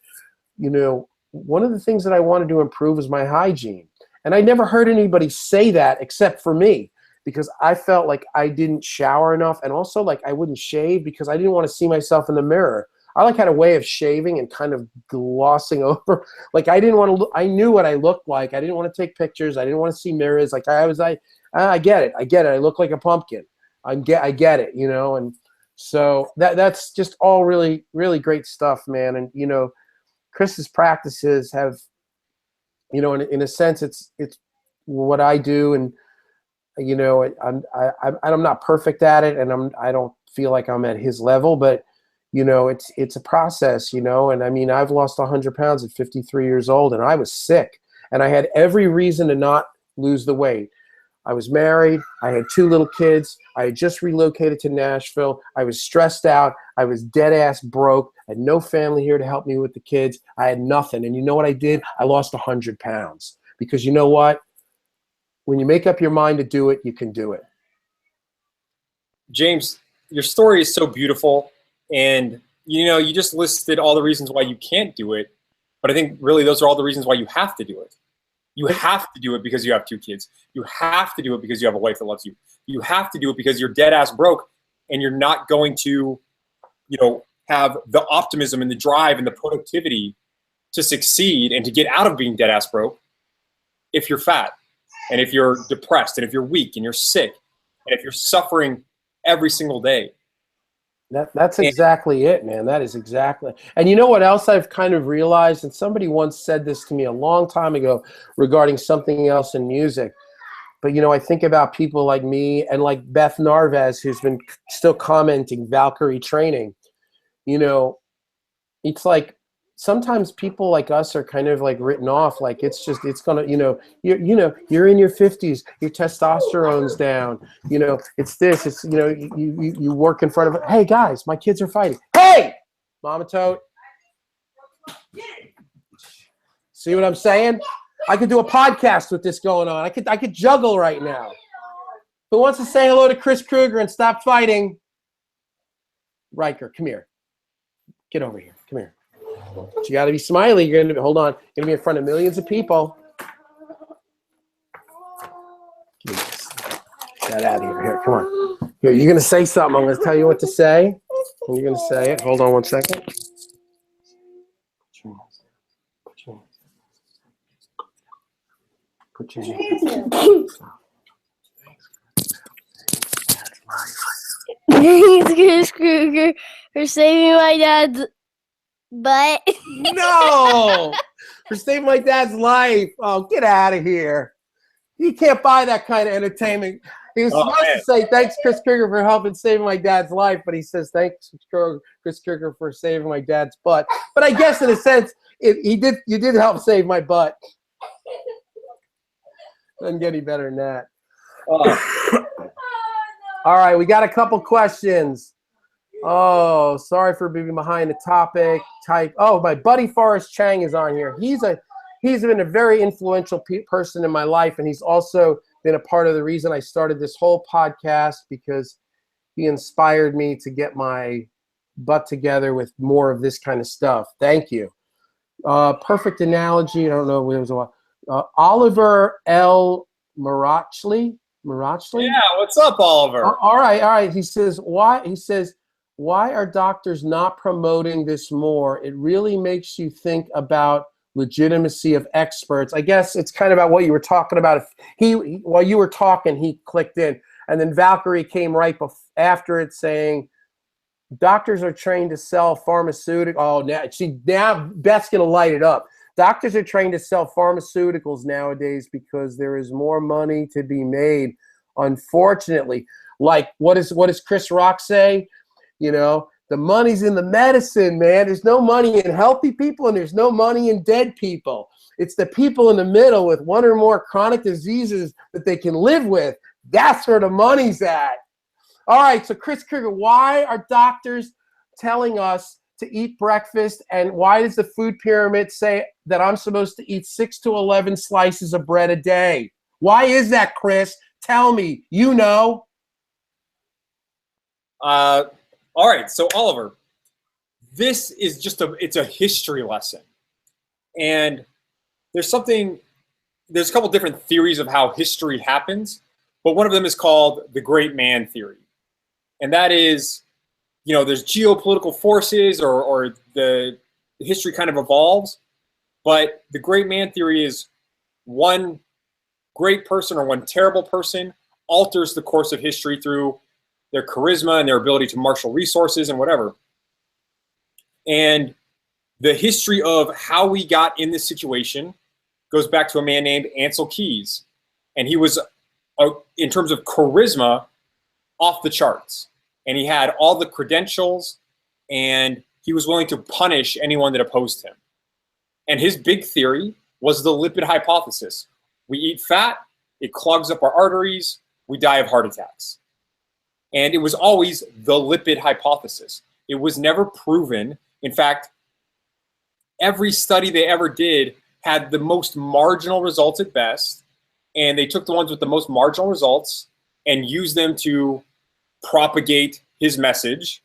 you know, one of the things that I wanted to improve was my hygiene. And I never heard anybody say that except for me, because I felt like I didn't shower enough, and also like I wouldn't shave because I didn't want to see myself in the mirror. I like had a way of shaving and kind of glossing over. Like, I didn't want to I knew what I looked like. I didn't want to take pictures. I didn't want to see mirrors. Like, I get it. I look like a pumpkin. I get it, you know? And so that's just all really, really great stuff, man. And, you know, Chris's practices have, you know, in a sense, it's what I do. And, you know, I'm not perfect at it, and I don't feel like I'm at his level, but, you know, it's a process, you know. And I mean, I've lost 100 pounds at 53 years old, and I was sick, and I had every reason to not lose the weight. I was married. I had 2 little kids. I had just relocated to Nashville. I was stressed out. I was dead ass broke. I had no family here to help me with the kids. I had nothing. And you know what I did? I lost 100 pounds, because you know what? When you make up your mind to do it, you can do it. James, your story is so beautiful. And, you know, you just listed all the reasons why you can't do it. But I think really those are all the reasons why you have to do it. You have to do it because you have 2 kids. You have to do it because you have a wife that loves you. You have to do it because you're dead ass broke, and you're not going to, you know, have the optimism and the drive and the productivity to succeed and to get out of being dead ass broke if you're fat, and if you're depressed, and if you're weak, and you're sick, and if you're suffering every single day. That's exactly it, man. That is exactly. And you know what else I've kind of realized? And somebody once said this to me a long time ago regarding something else in music. But, you know, I think about people like me and like Beth Narvez, who's been still commenting, Valkyrie training. You know, it's like sometimes people like us are kind of like written off, like it's gonna, you're in your 50s, your testosterone's down, it's this, it's, you work in front of, hey guys, my kids are fighting. Hey, Mama Toad. See what I'm saying? I could do a podcast with this going on. I could juggle right now. Who wants to say hello to Chris Krueger and stop fighting? Riker, come here. Get over here. Come here. But you got to be smiley. You're going to hold on. You're going to be in front of millions of people. Get that out of here. Here, come on. Here, you're going to say something. I'm going to tell you what to say. And you're going to say it. Hold on one second. Put your hands. Thanks, Chris Krueger, for saving my dad's butt. No! For saving my dad's life. Oh, get out of here. You can't buy that kind of entertainment. He was supposed to say, thanks, Chris Krueger, for helping save my dad's life, but he says, thanks, Chris Krueger, for saving my dad's butt. But I guess, in a sense, you did help save my butt. Doesn't get any better than that. All right, we got a couple questions. Oh, sorry for being behind the topic. Oh, my buddy Forrest Chang is on here. He's been a very influential person in my life, and he's also been a part of the reason I started this whole podcast, because he inspired me to get my butt together with more of this kind of stuff. Thank you. Perfect analogy. I don't know if it was a while. Oliver L. Marachli. Yeah, what's up, Oliver? All right. He says, why are doctors not promoting this more? It really makes you think about legitimacy of experts. I guess it's kind of about what you were talking about. While you were talking, he clicked in, and then Valkyrie came right after it saying, doctors are trained to sell pharmaceutical. Oh, now Beth's gonna light it up. Doctors are trained to sell pharmaceuticals nowadays because there is more money to be made. Unfortunately, like what does Chris Rock say? The money's in the medicine, man. There's no money in healthy people, and there's no money in dead people. It's the people in the middle with one or more chronic diseases that they can live with. That's where the money's at. All right, so Chris Krueger, why are doctors telling us to eat breakfast, and why does the food pyramid say that I'm supposed to eat 6 to 11 slices of bread a day? Why is that, Chris? Tell me. All right, so Oliver, this is it's a history lesson. And there's a couple different theories of how history happens, but one of them is called the great man theory. And that is, there's geopolitical forces or the history kind of evolves, but the great man theory is one great person or one terrible person alters the course of history through their charisma and their ability to marshal resources and whatever. And the history of how we got in this situation goes back to a man named Ansel Keys. And he was, in terms of charisma, off the charts. And he had all the credentials, and he was willing to punish anyone that opposed him. And his big theory was the lipid hypothesis. We eat fat, it clogs up our arteries, we die of heart attacks. And it was always the lipid hypothesis. It was never proven. In fact, every study they ever did had the most marginal results at best, and they took the ones with the most marginal results and used them to propagate his message,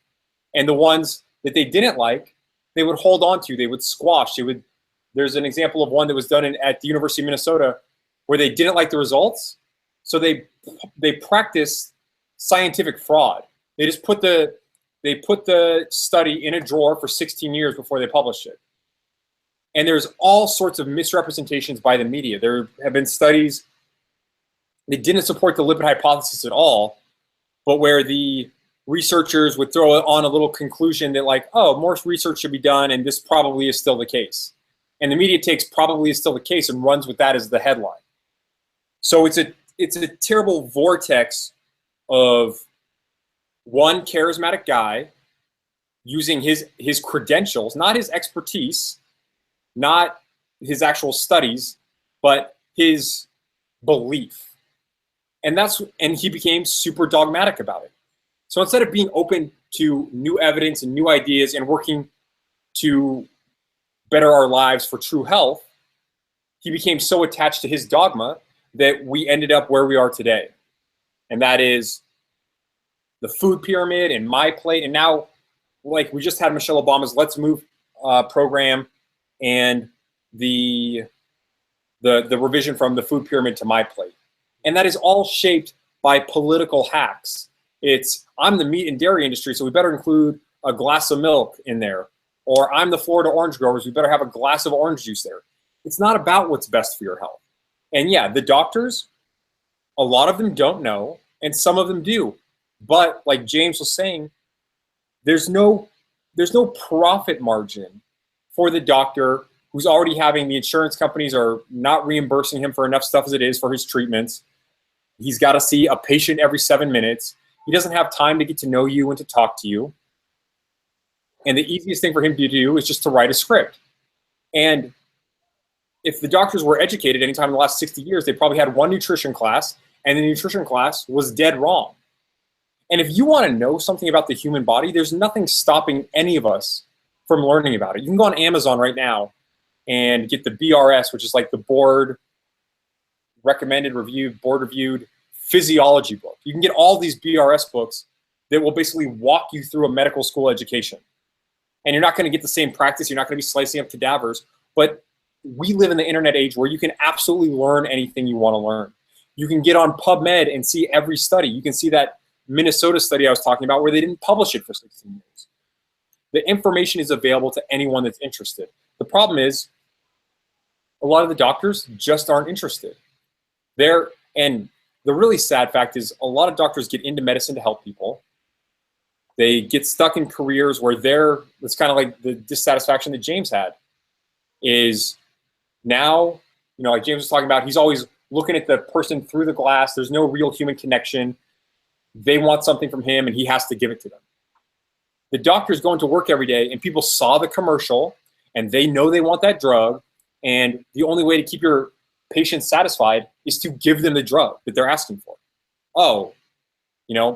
and the ones that they didn't like, they would hold on to, they would squash. There's an example of one that was done at the University of Minnesota where they didn't like the results, so they practiced scientific fraud. They just put the study in a drawer for 16 years before they published it. And there's all sorts of misrepresentations by the media. There have been studies that didn't support the lipid hypothesis at all, but where the researchers would throw on a little conclusion that like, oh, more research should be done and this probably is still the case. And the media takes probably is still the case and runs with that as the headline. So it's a terrible vortex of one charismatic guy using his credentials, not his expertise, not his actual studies, but his belief. And he became super dogmatic about it. So instead of being open to new evidence and new ideas and working to better our lives for true health, he became so attached to his dogma that we ended up where we are today. And that is the food pyramid and my plate. And now, like, we just had Michelle Obama's Let's Move program and the revision from the food pyramid to my plate. And that is all shaped by political hacks. It's, I'm the meat and dairy industry, so we better include a glass of milk in there. Or I'm the Florida orange growers, we better have a glass of orange juice there. It's not about what's best for your health. And yeah, the doctors, a lot of them don't know, and some of them do. But like James was saying, there's no profit margin for the doctor who's already having, the insurance companies are not reimbursing him for enough stuff as it is for his treatments. He's got to see a patient every 7 minutes. He doesn't have time to get to know you and to talk to you. And the easiest thing for him to do is just to write a script. And if the doctors were educated anytime in the last 60 years, they probably had one nutrition class, and the nutrition class was dead wrong. And if you want to know something about the human body, there's nothing stopping any of us from learning about it. You can go on Amazon right now and get the BRS, which is like the board reviewed physiology book. You can get all these BRS books that will basically walk you through a medical school education. And you're not going to get the same practice. You're not going to be slicing up cadavers. But we live in the internet age where you can absolutely learn anything you want to learn. You can get on PubMed and see every study. You can see that Minnesota study I was talking about where they didn't publish it for 16 years. The information is available to anyone that's interested. The problem is a lot of the doctors just aren't interested. And the really sad fact is a lot of doctors get into medicine to help people. They get stuck in careers where it's kind of like the dissatisfaction that James had is now, like James was talking about, he's always looking at the person through the glass. There's no real human connection. They want something from him and he has to give it to them. The doctor's going to work every day and people saw the commercial and they know they want that drug. And the only way to keep your patient satisfied is to give them the drug that they're asking for. Oh,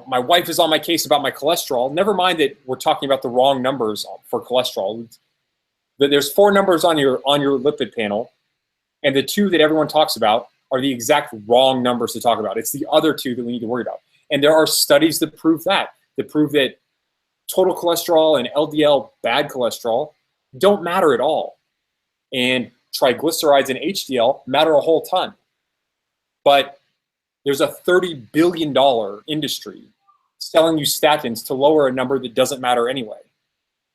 my wife is on my case about my cholesterol. Never mind that we're talking about the wrong numbers for cholesterol. There's 4 numbers on your lipid panel, and the 2 that everyone talks about are the exact wrong numbers to talk about. It's the other 2 that we need to worry about. And there are studies that prove that total cholesterol and LDL, bad cholesterol, don't matter at all. And triglycerides and HDL matter a whole ton. But there's a $30 billion industry selling you statins to lower a number that doesn't matter anyway.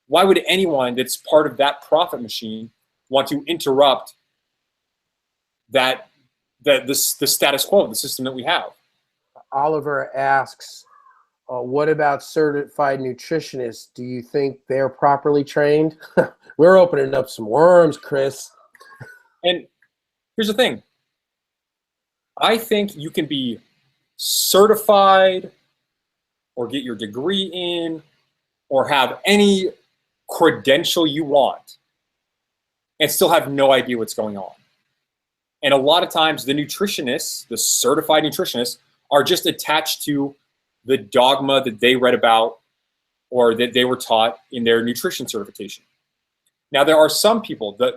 Why would anyone that's part of that profit machine want to interrupt the status quo, the system that we have? Oliver asks, what about certified nutritionists? Do you think they're properly trained? We're opening up some worms, Chris. And here's the thing. I think you can be certified or get your degree in or have any credential you want and still have no idea what's going on. And a lot of times the nutritionists, the certified nutritionists, are just attached to the dogma that they read about or that they were taught in their nutrition certification. Now, there are some people, the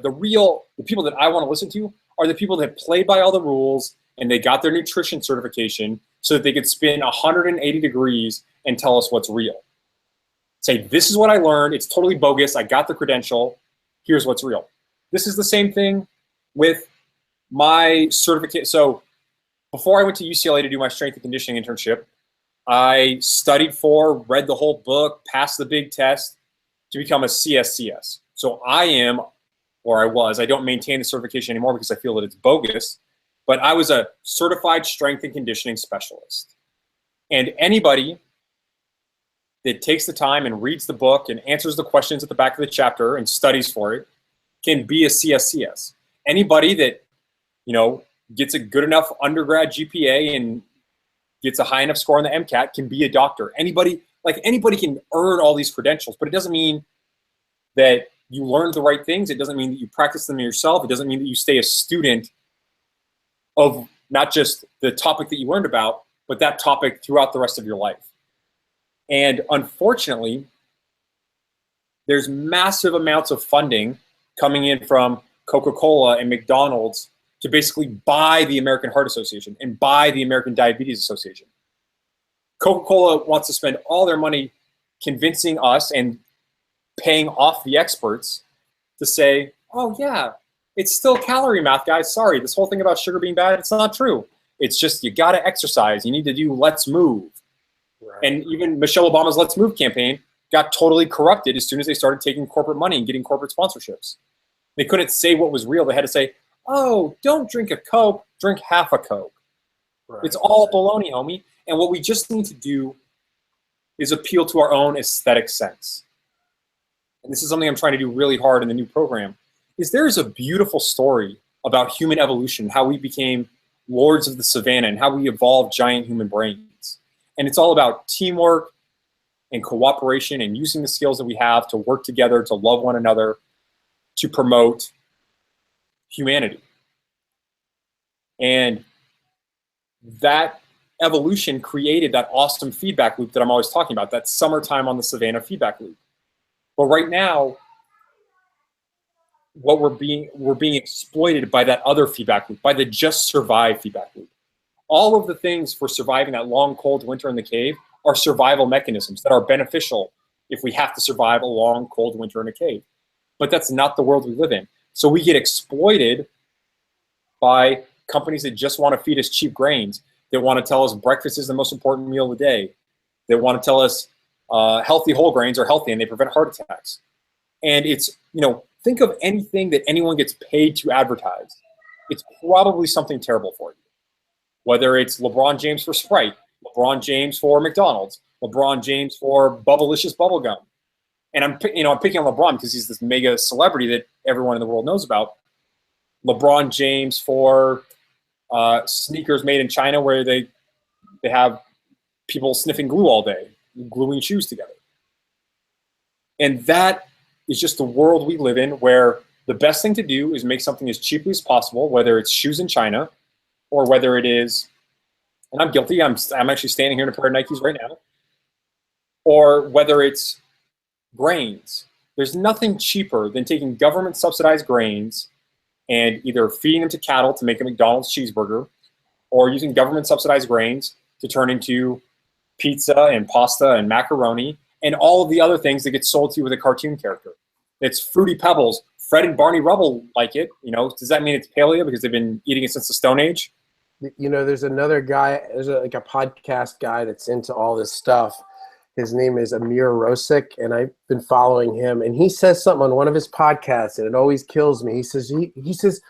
people that I want to listen to are the people that played by all the rules and they got their nutrition certification so that they could spin 180 degrees and tell us what's real. Say, this is what I learned. It's totally bogus. I got the credential. Here's what's real. This is the same thing with my certificate. So before I went to UCLA to do my strength and conditioning internship, I studied read the whole book, passed the big test to become a CSCS. So I don't maintain the certification anymore because I feel that it's bogus, but I was a certified strength and conditioning specialist. And anybody that takes the time and reads the book and answers the questions at the back of the chapter and studies for it can be a CSCS. Anybody that, gets a good enough undergrad GPA and gets a high enough score on the MCAT can be a doctor. Anybody can earn all these credentials, but it doesn't mean that you learn the right things. It doesn't mean that you practice them yourself. It doesn't mean that you stay a student of not just the topic that you learned about, but that topic throughout the rest of your life. And unfortunately, there's massive amounts of funding coming in from Coca-Cola and McDonald's to basically buy the American Heart Association and buy the American Diabetes Association. Coca-Cola wants to spend all their money convincing us and paying off the experts to say, oh yeah, it's still calorie math, guys. Sorry, this whole thing about sugar being bad, it's not true. It's just you got to exercise. You need to do Let's Move. Right. And even Michelle Obama's Let's Move campaign got totally corrupted as soon as they started taking corporate money and getting corporate sponsorships. They couldn't say what was real. They had to say, oh, don't drink a Coke, drink half a Coke. Right. It's all baloney, homie. And what we just need to do is appeal to our own aesthetic sense. And this is something I'm trying to do really hard in the new program, is there is a beautiful story about human evolution, how we became lords of the savannah and how we evolved giant human brains. And it's all about teamwork and cooperation and using the skills that we have to work together, to love one another, to promote humanity. And that evolution created that awesome feedback loop that I'm always talking about, that summertime on the savannah feedback loop. But right now, what we're being exploited by that other feedback loop, by the just survive feedback loop. All of the things for surviving that long, cold winter in the cave are survival mechanisms that are beneficial if we have to survive a long, cold winter in a cave. But that's not the world we live in. So we get exploited by companies that just want to feed us cheap grains, that want to tell us breakfast is the most important meal of the day, that want to tell us healthy whole grains are healthy and they prevent heart attacks. And it's, think of anything that anyone gets paid to advertise. It's probably something terrible for you. Whether it's LeBron James for Sprite, LeBron James for McDonald's, LeBron James for Bubblicious Bubblegum. And I'm picking on LeBron because he's this mega celebrity that everyone in the world knows about. LeBron James for sneakers made in China where they have people sniffing glue all day, gluing shoes together. And that is just the world we live in, where the best thing to do is make something as cheaply as possible, whether it's shoes in China or whether it is, and I'm guilty, I'm actually standing here in a pair of Nikes right now, or whether it's grains. There's nothing cheaper than taking government subsidized grains and either feeding them to cattle to make a McDonald's cheeseburger, or using government subsidized grains to turn into pizza and pasta and macaroni and all of the other things that get sold to you with a cartoon character. It's Fruity Pebbles. Fred and Barney Rubble like it. Does that mean it's paleo because they've been eating it since the Stone Age? There's another guy, there's a podcast guy that's into all this stuff. His name is Amir Rosic, and I've been following him. And he says something on one of his podcasts, and it always kills me. He says,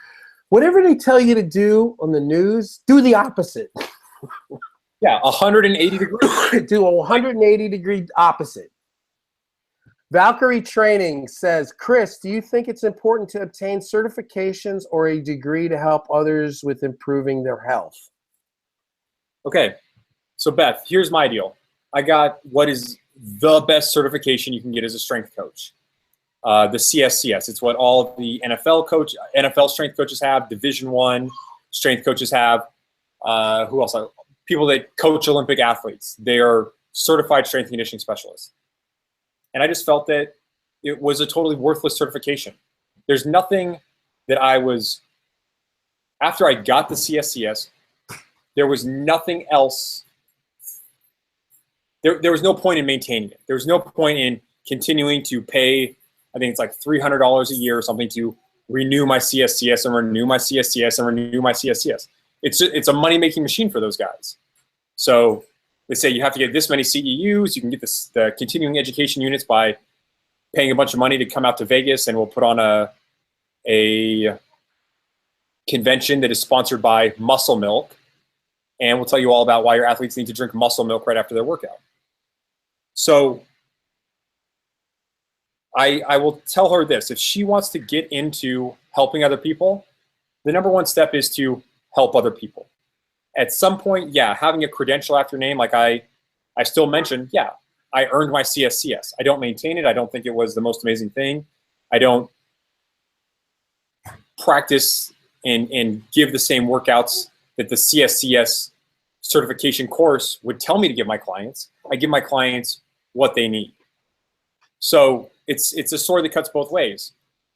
whatever they tell you to do on the news, do the opposite. Yeah, 180 degrees. Do a 180-degree opposite. Valkyrie Training says, Chris, do you think it's important to obtain certifications or a degree to help others with improving their health? Okay, so Beth, here's my deal. I got what is the best certification you can get as a strength coach. The CSCS. It's what all the NFL strength coaches have, Division I strength coaches have. Who else? People that coach Olympic athletes. They are certified strength and conditioning specialists. And I just felt that it was a totally worthless certification. There's nothing that after I got the CSCS, there was nothing else. There was no point in maintaining it. There was no point in continuing to pay, I think it's like $300 a year or something to renew my CSCS and renew my CSCS and renew my CSCS. It's a money-making machine for those guys. So they say you have to get this many CEUs. You can get the continuing education units by paying a bunch of money to come out to Vegas, and we'll put on a convention that is sponsored by Muscle Milk, and we'll tell you all about why your athletes need to drink muscle milk right after their workout. So I will tell her this. If she wants to get into helping other people, the number one step is to help other people. At some point, yeah, having a credential after your name, like I still mentioned, yeah, I earned my CSCS. I don't maintain it. I don't think it was the most amazing thing. I don't practice and give the same workouts that the CSCS certification course would tell me to give my clients. I give my clients what they need. So it's a sword that cuts both ways.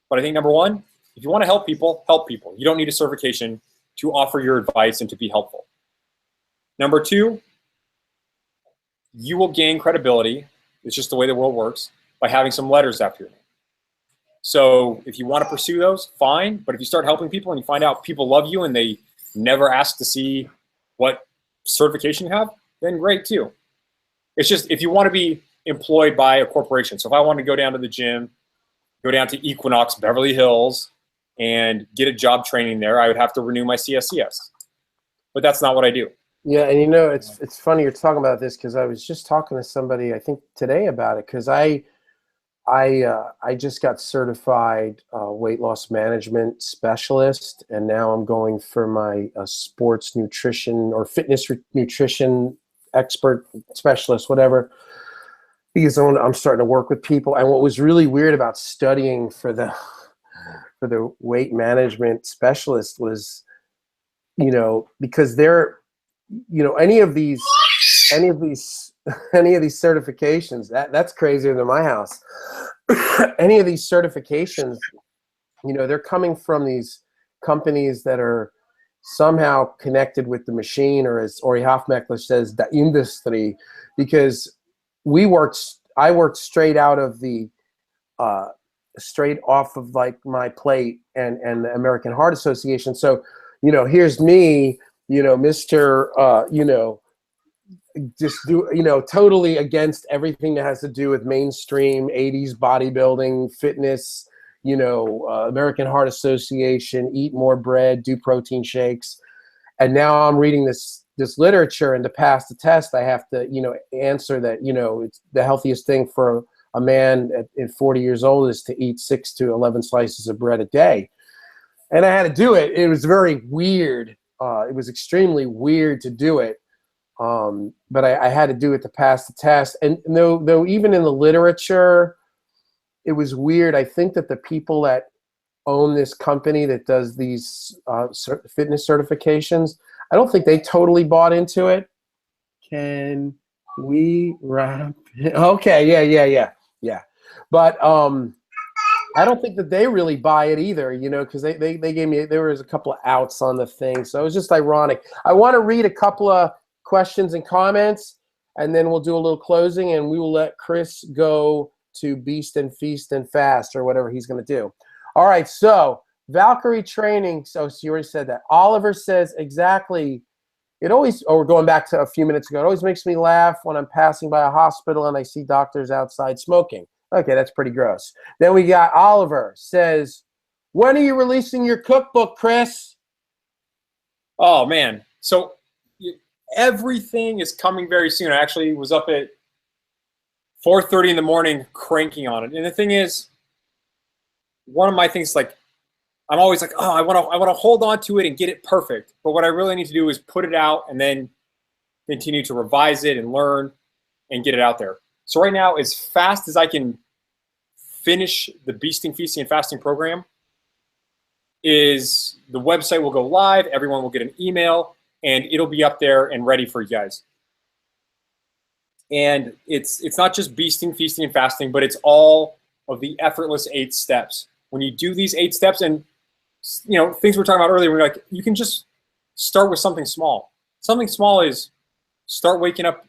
But I think number one, if you want to help people, help people. You don't need a certification to offer your advice and to be helpful. Number two, you will gain credibility. It's just the way the world works by having some letters after your name. So if you want to pursue those, fine. But if you start helping people and you find out people love you and they never ask to see what certification you have, then great too. It's just if you want to be employed by a corporation. So if I want to go down to the gym, go down to Equinox, Beverly Hills, and get a job training there, I would have to renew my CSCS. But that's not what I do. Yeah, and you know, it's funny you're talking about this because I was just talking to somebody I think today about it because I just got certified weight loss management specialist, and now I'm going for my sports nutrition or fitness nutrition expert specialist, whatever. Because I'm starting to work with people, and what was really weird about studying for the weight management specialist was, you know, because they're, you know, any of these certifications, that's crazier than my house. Any of these certifications, you know, they're coming from these companies that are somehow connected with the machine, or as Ori Hofmeckler says, the industry, because I worked straight out of the straight off of like my plate and the American Heart Association. So, you know, here's me, you know, Mr. You know, just do, you know, totally against everything that has to do with mainstream 80s bodybuilding, fitness, you know, American Heart Association, eat more bread, do protein shakes. And now I'm reading this literature, and to pass the test, I have to, you know, answer that, you know, it's the healthiest thing for a man at 40 years old is to eat 6 to 11 slices of bread a day. And I had to do it. It was very weird. It was extremely weird to do it. But I had to do it to pass the test. And though even in the literature, it was weird. I think that the people that own this company that does these fitness certifications, I don't think they totally bought into it. Can we wrap it? Okay, yeah. But I don't think that they really buy it either, you know, because they gave me, there was a couple of outs on the thing. So it was just ironic. I want to read a couple of questions and comments, and then we'll do a little closing, and we will let Chris go to Beast and Feast and Fast or whatever he's going to do. All right, so Valkyrie training. So you already said that. Oliver says exactly. It always, we're going back to a few minutes ago. It always makes me laugh when I'm passing by a hospital and I see doctors outside smoking. Okay, that's pretty gross. Then we got Oliver says, when are you releasing your cookbook, Chris? Oh, man. So everything is coming very soon. I actually was up at 4:30 in the morning cranking on it. And the thing is, one of my things, like, I'm always like, oh, I want to hold on to it and get it perfect. But what I really need to do is put it out and then continue to revise it and learn and get it out there. So right now, as fast as I can finish the Beasting, Feasting, and Fasting program, is the website will go live. Everyone will get an email, and it'll be up there and ready for you guys. And it's not just Beasting, Feasting, and Fasting, but it's all of the effortless 8 steps. When you do these 8 steps, and you know, things we were talking about earlier, we're like, you can just start with something small. Something small is start waking up,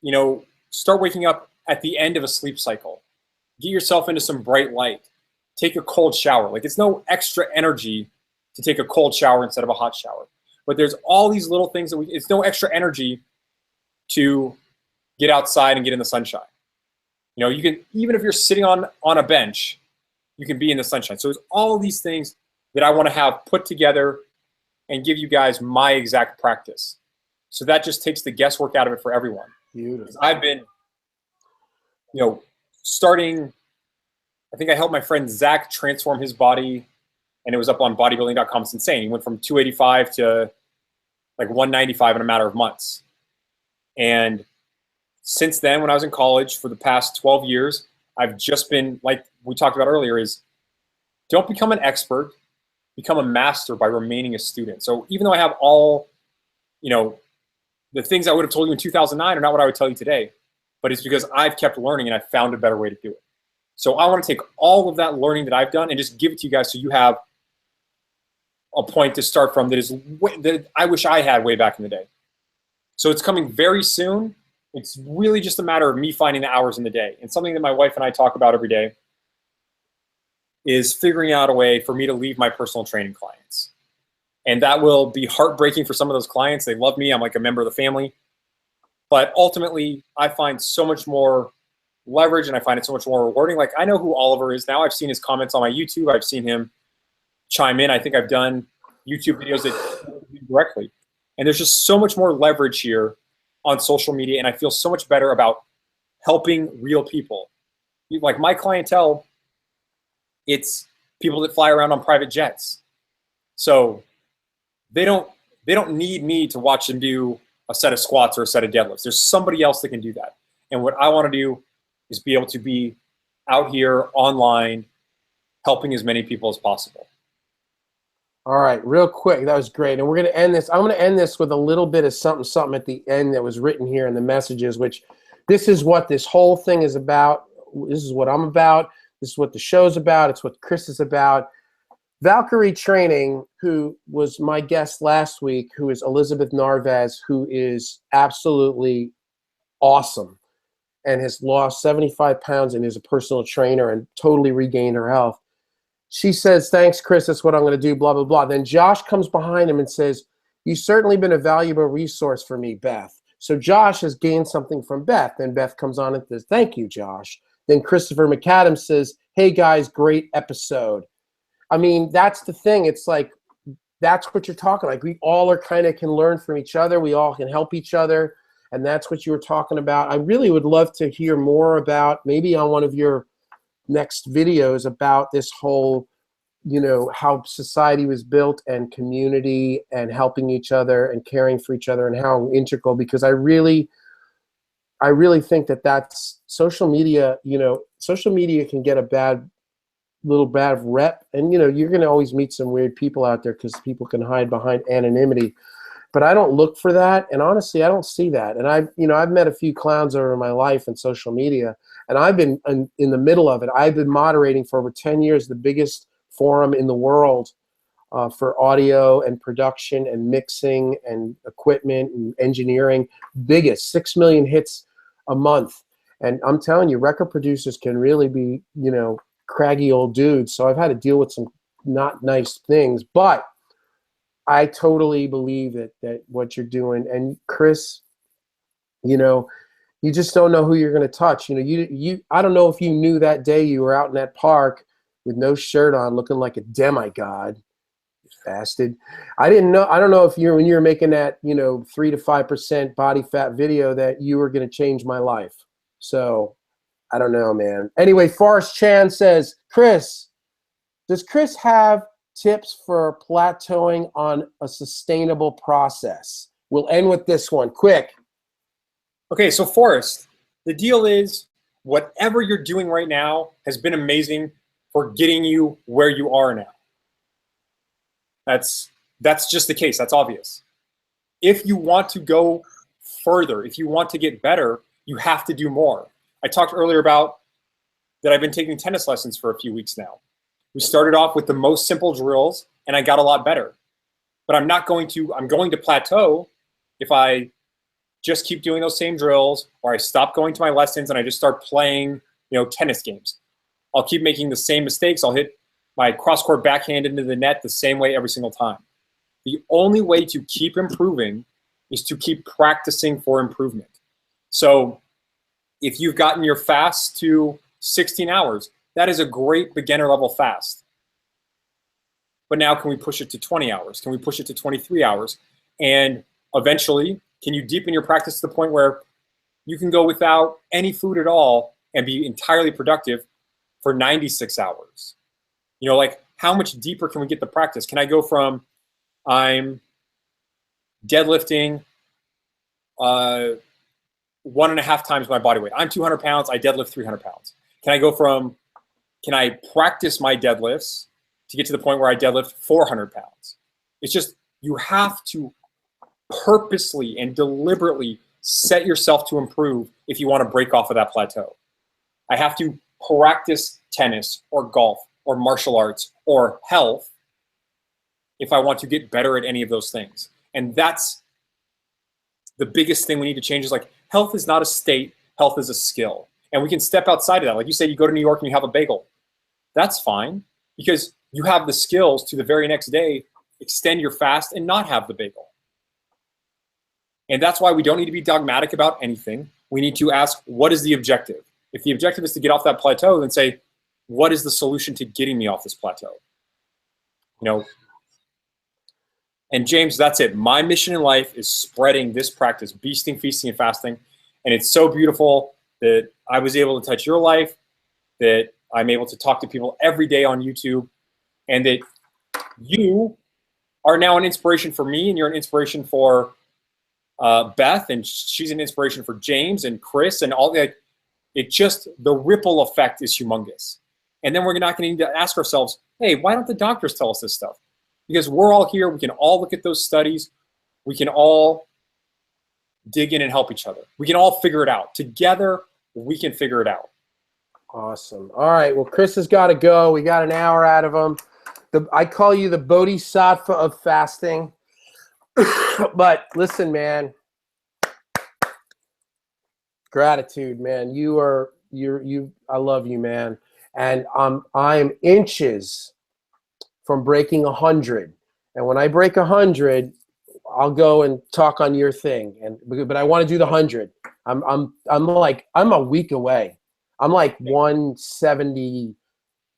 you know, start waking up at the end of a sleep cycle. Get yourself into some bright light. Take a cold shower. Like, it's no extra energy to take a cold shower instead of a hot shower. But there's all these little things that it's no extra energy to get outside and get in the sunshine. You know, you can, even if you're sitting on a bench, you can be in the sunshine. So there's all these things that I want to have put together and give you guys my exact practice. So that just takes the guesswork out of it for everyone. Beautiful. I've been, you know, starting, I think I helped my friend Zach transform his body, and it was up on bodybuilding.com. It's insane. He went from 285 to like 195 in a matter of months. And since then, when I was in college for the past 12 years, I've just been, like we talked about earlier, is don't become an expert, become a master by remaining a student. So even though I have all, the things I would have told you in 2009 are not what I would tell you today, but it's because I've kept learning and I've found a better way to do it. So I want to take all of that learning that I've done and just give it to you guys so you have a point to start from that I wish I had way back in the day. So it's coming very soon. It's really just a matter of me finding the hours in the day. And something that my wife and I talk about every day is figuring out a way for me to leave my personal training clients. And that will be heartbreaking for some of those clients. They love me. I'm like a member of the family. But ultimately, I find so much more leverage and I find it so much more rewarding. Like, I know who Oliver is now. I've seen his comments on my YouTube. I've seen him chime in. I think I've done YouTube videos that directly. And there's just so much more leverage here on social media. And I feel so much better about helping real people. Like my clientele, it's people that fly around on private jets. So they don't need me to watch them do a set of squats or a set of deadlifts. There's somebody else that can do that. And what I want to do is be able to be out here online helping as many people as possible. All right, real quick, that was great. And we're going to end this. I'm going to end this with a little bit of something at the end that was written here in the messages, which this is what this whole thing is about. This is what I'm about. This is what the show's about. It's what Chris is about. Valkyrie Training, who was my guest last week, who is Elizabeth Narvez, who is absolutely awesome and has lost 75 pounds and is a personal trainer and totally regained her health. She says, thanks, Chris, that's what I'm going to do, blah, blah, blah. Then Josh comes behind him and says, you've certainly been a valuable resource for me, Beth. So Josh has gained something from Beth. Then Beth comes on and says, thank you, Josh. Then Christopher McAdams says, hey, guys, great episode. I mean, that's the thing. It's like, that's what you're talking like. We all are kind of can learn from each other. We all can help each other. And that's what you were talking about. I really would love to hear more about, maybe on one of your next videos, about this whole, how society was built and community and helping each other and caring for each other and how integral, because I really think that that's social media. Social media can get a bad rep, and you're going to always meet some weird people out there because people can hide behind anonymity. But I don't look for that, and honestly, I don't see that. And I've met a few clowns over my life in social media, and I've been in the middle of it. I've been moderating for over 10 years the biggest forum in the world for audio and production and mixing and equipment and engineering. Biggest, 6 million hits a month. And I'm telling you, record producers can really be, craggy old dudes. So I've had to deal with some not nice things, but I totally believe that what you're doing. And Chris, you just don't know who you're going to touch. I don't know if you knew that day you were out in that park with no shirt on, looking like a demigod, bastard. I don't know if when you were making that, 3 to 5% body fat video, that you were going to change my life. So I don't know, man. Anyway, Forrest Chan says, Chris, does Chris have tips for plateauing on a sustainable process? We'll end with this one, quick. Okay, so Forrest, the deal is whatever you're doing right now has been amazing for getting you where you are now. That's just the case. That's obvious. If you want to go further, if you want to get better, you have to do more. I talked earlier about that I've been taking tennis lessons for a few weeks now. We started off with the most simple drills, and I got a lot better. But I'm going to plateau if I just keep doing those same drills, or I stop going to my lessons and I just start playing, tennis games. I'll keep making the same mistakes. I'll hit my cross-court backhand into the net the same way every single time. The only way to keep improving is to keep practicing for improvement. So if you've gotten your fast to 16 hours, that is a great beginner level fast. But now can we push it to 20 hours? Can we push it to 23 hours? And eventually, can you deepen your practice to the point where you can go without any food at all and be entirely productive for 96 hours? Like, how much deeper can we get the practice? Can I go from I'm deadlifting 1.5 times my body weight. I'm 200 pounds, I deadlift 300 pounds. Can I practice my deadlifts to get to the point where I deadlift 400 pounds? It's just, you have to purposely and deliberately set yourself to improve if you want to break off of that plateau. I have to practice tennis or golf or martial arts or health if I want to get better at any of those things. And that's the biggest thing we need to change, is like, health is not a state, health is a skill. And we can step outside of that. Like you said, you go to New York and you have a bagel. That's fine, because you have the skills to the very next day extend your fast and not have the bagel. And that's why we don't need to be dogmatic about anything. We need to ask, what is the objective? If the objective is to get off that plateau, then say, what is the solution to getting me off this plateau? You know, and James, that's it. My mission in life is spreading this practice, beasting, feasting, and fasting. And it's so beautiful that I was able to touch your life, that I'm able to talk to people every day on YouTube, and that you are now an inspiration for me, and you're an inspiration for Beth, and she's an inspiration for James and Chris and all that. It just, the ripple effect is humongous. And then we're not going to need to ask ourselves, hey, why don't the doctors tell us this stuff? Because we're all here. We can all look at those studies. We can all dig in and help each other. We can all figure it out. Together, we can figure it out. Awesome. All right. Well, Chris has got to go. We got an hour out of him. I call you the bodhisattva of fasting. But listen, man. Gratitude, man. I love you, man. And I'm inches from breaking 100. And when I break 100, I'll go and talk on your thing. But I want to do the 100. I'm a week away. I'm like 170,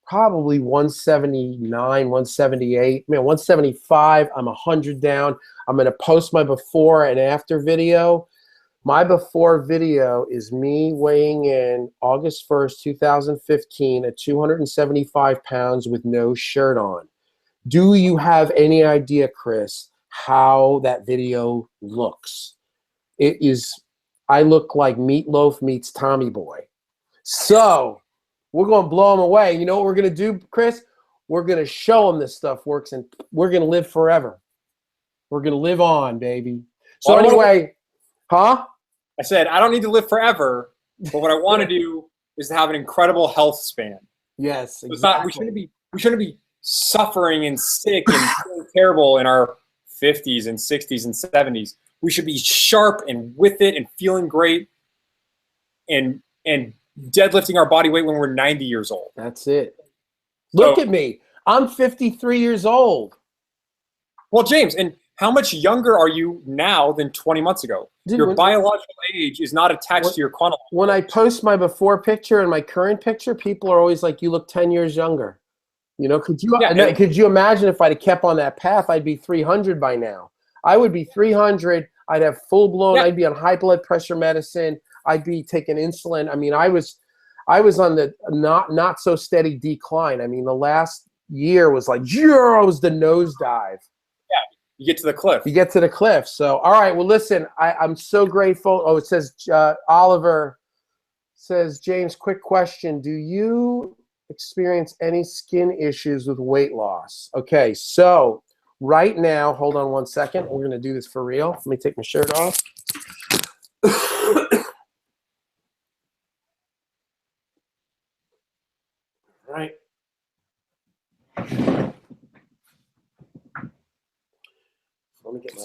probably 179, 178, man, 175. I'm 100 down. I'm going to post my before and after video. My before video is me weighing in August 1st, 2015 at 275 pounds with no shirt on. Do you have any idea, Chris, how that video looks? It is, I look like Meatloaf meets Tommy Boy. So we're going to blow them away. You know what we're going to do, Chris? We're going to show them this stuff works, and we're going to live forever. We're going to live on, baby. So anyway, huh? I said, I don't need to live forever, but what I want to do is to have an incredible health span. Yes, exactly. exactly. We shouldn't be suffering and sick and feeling terrible in our 50s and 60s and 70s. We should be sharp and with it and feeling great and deadlifting our body weight when we're 90 years old. That's it. Look at me. I'm 53 years old. Well, James, and how much younger are you now than 20 months ago? Dude, your biological age is not attached to your chronological When I post my before picture and my current picture, people are always like, you look 10 years younger. You know, could you imagine if I'd kept on that path, I'd be 300 by now. I would be 300. I'd have full blown. I'd be on high blood pressure medicine. I'd be taking insulin. I mean, I was on the not so steady decline. I mean, the last year was like, it was the nosedive. Yeah, you get to the cliff. You get to the cliff. So, all right. Well, listen, I'm so grateful. Oh, it says Oliver says, James, quick question. Do you experience any skin issues with weight loss? Okay, so right now, hold on one second. We're going to do this for real. Let me take my shirt off. Right. Let me get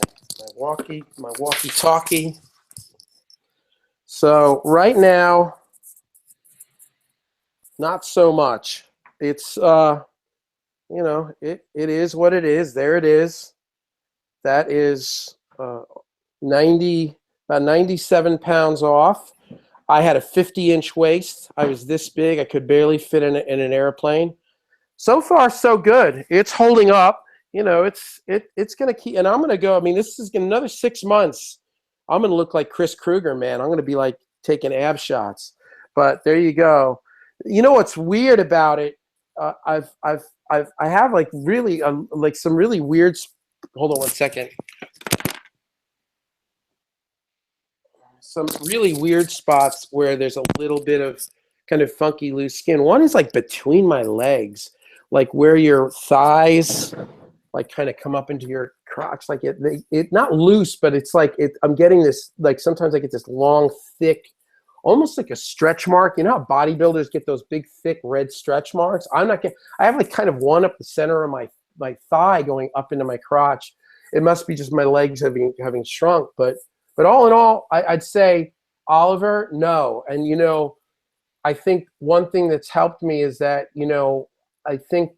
my walkie-talkie. So right now, not so much. It's you know, it is what it is. There it is. That is about 97 pounds off. I had a 50-inch waist. I was this big. I could barely fit in an airplane. So far, so good. It's holding up. You know, it's going to keep. And I'm going to go. I mean, this is another 6 months. I'm going to look like Chris Krueger, man. I'm going to be like taking ab shots. But there you go. You know what's weird about it? I have like really like some really weird. Hold on one second. Some really weird spots where there's a little bit of kind of funky loose skin. One is like between my legs, like where your thighs like kind of come up into your crotch, like it not loose, but it's like I'm getting this, like sometimes I get this long, thick, almost like a stretch mark. You know how bodybuilders get those big, thick red stretch marks? I'm not getting, I have like kind of one up the center of my thigh going up into my crotch. It must be just my legs having shrunk, but all in all, I'd say, Oliver, no. And, you know, I think one thing that's helped me is that, you know, I think,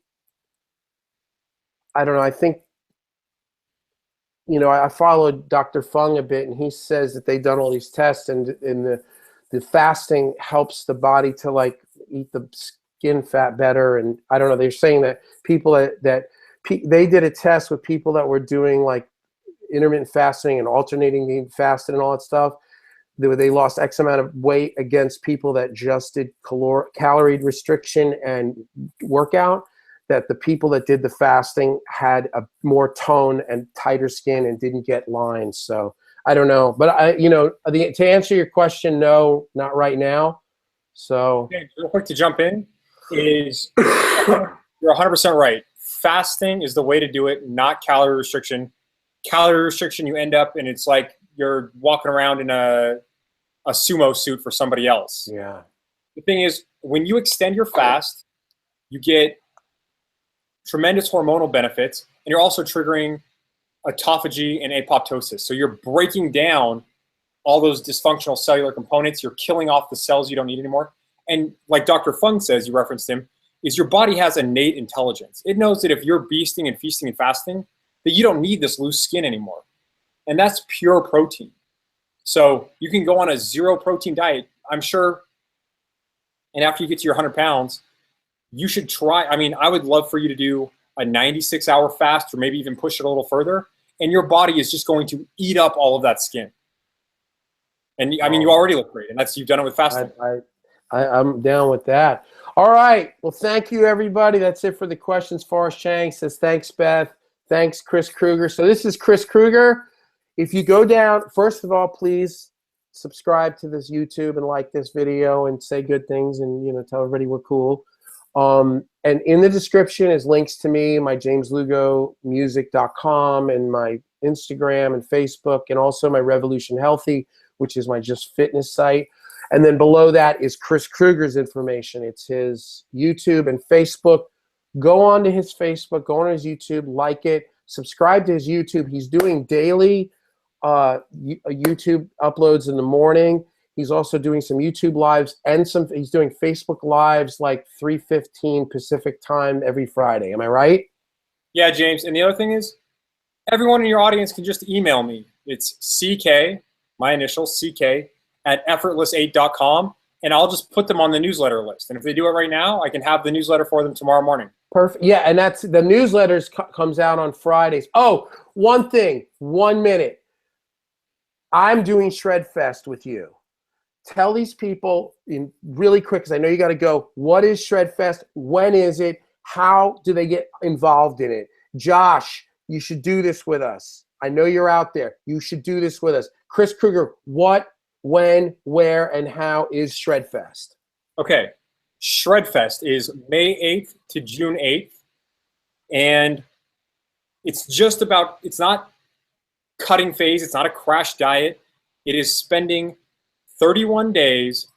you know, I followed Dr. Fung a bit, and he says that they've done all these tests, and the fasting helps the body to like eat the skin fat better. And I don't know, they're saying that people they did a test with people that were doing like intermittent fasting and alternating being fasted and all that stuff. They lost X amount of weight against people that just did calorie restriction and workout. That the people that did the fasting had a more tone and tighter skin and didn't get lines. So I don't know, but to answer your question, no, not right now. So real quick to jump in is you're 100% right. Fasting is the way to do it, not calorie restriction. Calorie restriction, you end up and it's like you're walking around in a sumo suit for somebody else. Yeah. The thing is, when you extend your fast, you get tremendous hormonal benefits, and you're also triggering autophagy and apoptosis. So you're breaking down all those dysfunctional cellular components. You're killing off the cells you don't need anymore. And like Dr. Fung says, you referenced him, is your body has innate intelligence. It knows that if you're beasting and feasting and fasting, that you don't need this loose skin anymore. And that's pure protein. So you can go on a zero protein diet, I'm sure, and after you get to your 100 pounds, you should try. I mean, I would love for you to do a 96-hour fast or maybe even push it a little further, and your body is just going to eat up all of that skin. And I mean, you already look great, and you've done it with fasting. I'm down with that. All right. Well, thank you, everybody. That's it for the questions. Forrest Chang says, thanks, Beth. Thanks, Chris Krueger. So this is Chris Krueger. If you go down, first of all, please subscribe to this YouTube and like this video and say good things and, you know, tell everybody we're cool. And in the description is links to me, my jameslugomusic.com, and my Instagram and Facebook, and also my Revolution Healthy, which is my just fitness site. And then below that is Chris Krueger's information. It's his YouTube and Facebook. Go on to his Facebook, go on his YouTube, like it, subscribe to his YouTube. He's doing daily YouTube uploads in the morning. He's also doing some YouTube lives and he's doing Facebook lives like 3:15 Pacific time every Friday. Am I right? Yeah, James. And the other thing is, everyone in your audience can just email me. It's CK, my initial CK, at effortless8.com, and I'll just put them on the newsletter list. And if they do it right now, I can have the newsletter for them tomorrow morning. Perfect. Yeah, and that's the newsletters comes out on Fridays. Oh, one thing, 1 minute. I'm doing Shred Fest with you. Tell these people in really quick, because I know you got to go. What is Shred Fest? When is it? How do they get involved in it? Josh, you should do this with us. I know you're out there. You should do this with us. Chris Krueger, what, when, where, and how is Shred Fest? Okay. Shred Fest is May 8th to June 8th. And it's just about, it's not cutting phase. It's not a crash diet. It is spending 31 days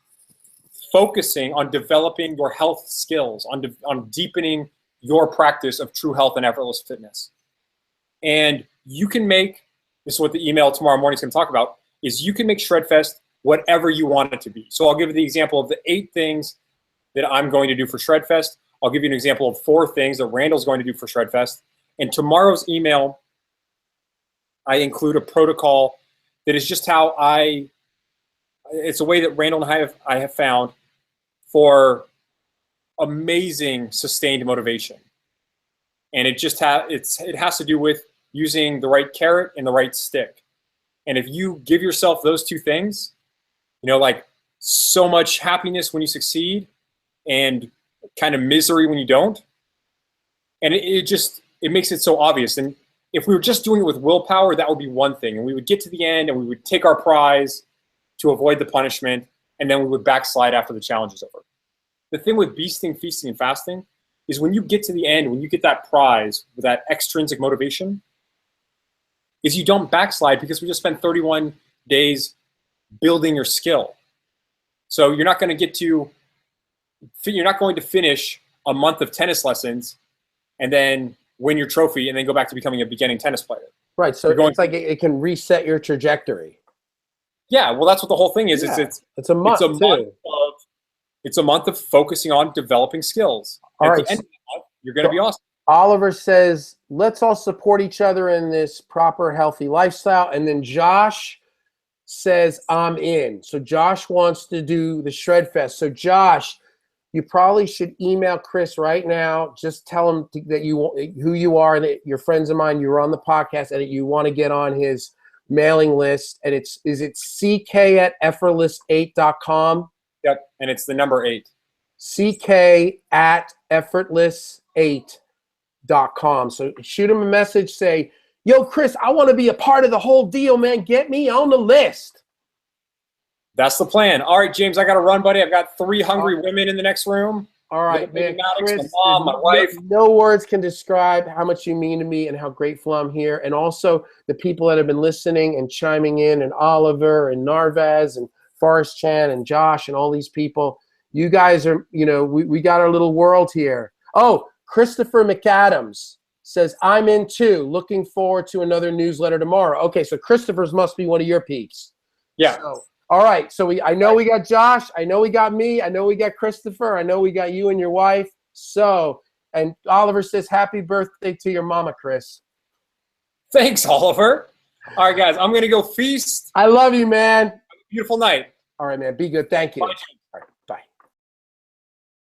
focusing on developing your health skills, on deepening your practice of true health and effortless fitness. And you can make, this is what the email tomorrow morning is going to talk about, is you can make Shred Fest whatever you want it to be. So I'll give you the example of the 8 things that I'm going to do for Shred Fest. I'll give you an example of 4 things that Randall's going to do for Shred Fest. And tomorrow's email, I include a protocol that is just how it's a way that Randall and I have found for amazing sustained motivation. And it just it has to do with using the right carrot and the right stick. And if you give yourself those 2 things, you know, like so much happiness when you succeed and kind of misery when you don't, and it makes it so obvious. And if we were just doing it with willpower, that would be one thing. And we would get to the end and we would take our prize to avoid the punishment, and then we would backslide after the challenge is over. the thing with beasting, feasting, and fasting is when you get to the end, when you get that prize with that extrinsic motivation, is you don't backslide because we just spent 31 days building your skill. So you're not going to finish a month of tennis lessons and then win your trophy and then go back to becoming a beginning tennis player. Right. So it's like it can reset your trajectory. Yeah. Well, that's what the whole thing is. Yeah. It's a month. It's a month of focusing on developing skills. All right. At the end of the month, you're going to be awesome. Oliver says, let's all support each other in this proper, healthy lifestyle. And then Josh says, I'm in. So Josh wants to do the Shred Fest. So Josh, you probably should email Chris right now. Just tell him that who you are, and that you're friends of mine. You're on the podcast, and that you want to get on his mailing list. And is it ck@effortless8.com? Yep, and it's the number 8. ck@effortless8.com. So shoot him a message. Say, yo, Chris, I want to be a part of the whole deal, man. Get me on the list. That's the plan. All right, James, I got to run, buddy. I've got 3 hungry women in the next room. All right, man. Chris, my mom, my wife. No words can describe how much you mean to me and how grateful I'm here. And also the people that have been listening and chiming in, and Oliver and Narvez and Forrest Chan and Josh and all these people. You guys are, we got our little world here. Oh, Christopher McAdams says, I'm in too. Looking forward to another newsletter tomorrow. Okay, so Christopher's must be one of your peeps. Yeah. So, all right, so I know we got Josh. I know we got me. I know we got Christopher. I know we got you and your wife. So, and Oliver says, happy birthday to your mama, Chris. Thanks, Oliver. All right, guys, I'm going to go feast. I love you, man. Have a beautiful night. All right, man. Be good. Thank you. Bye, James.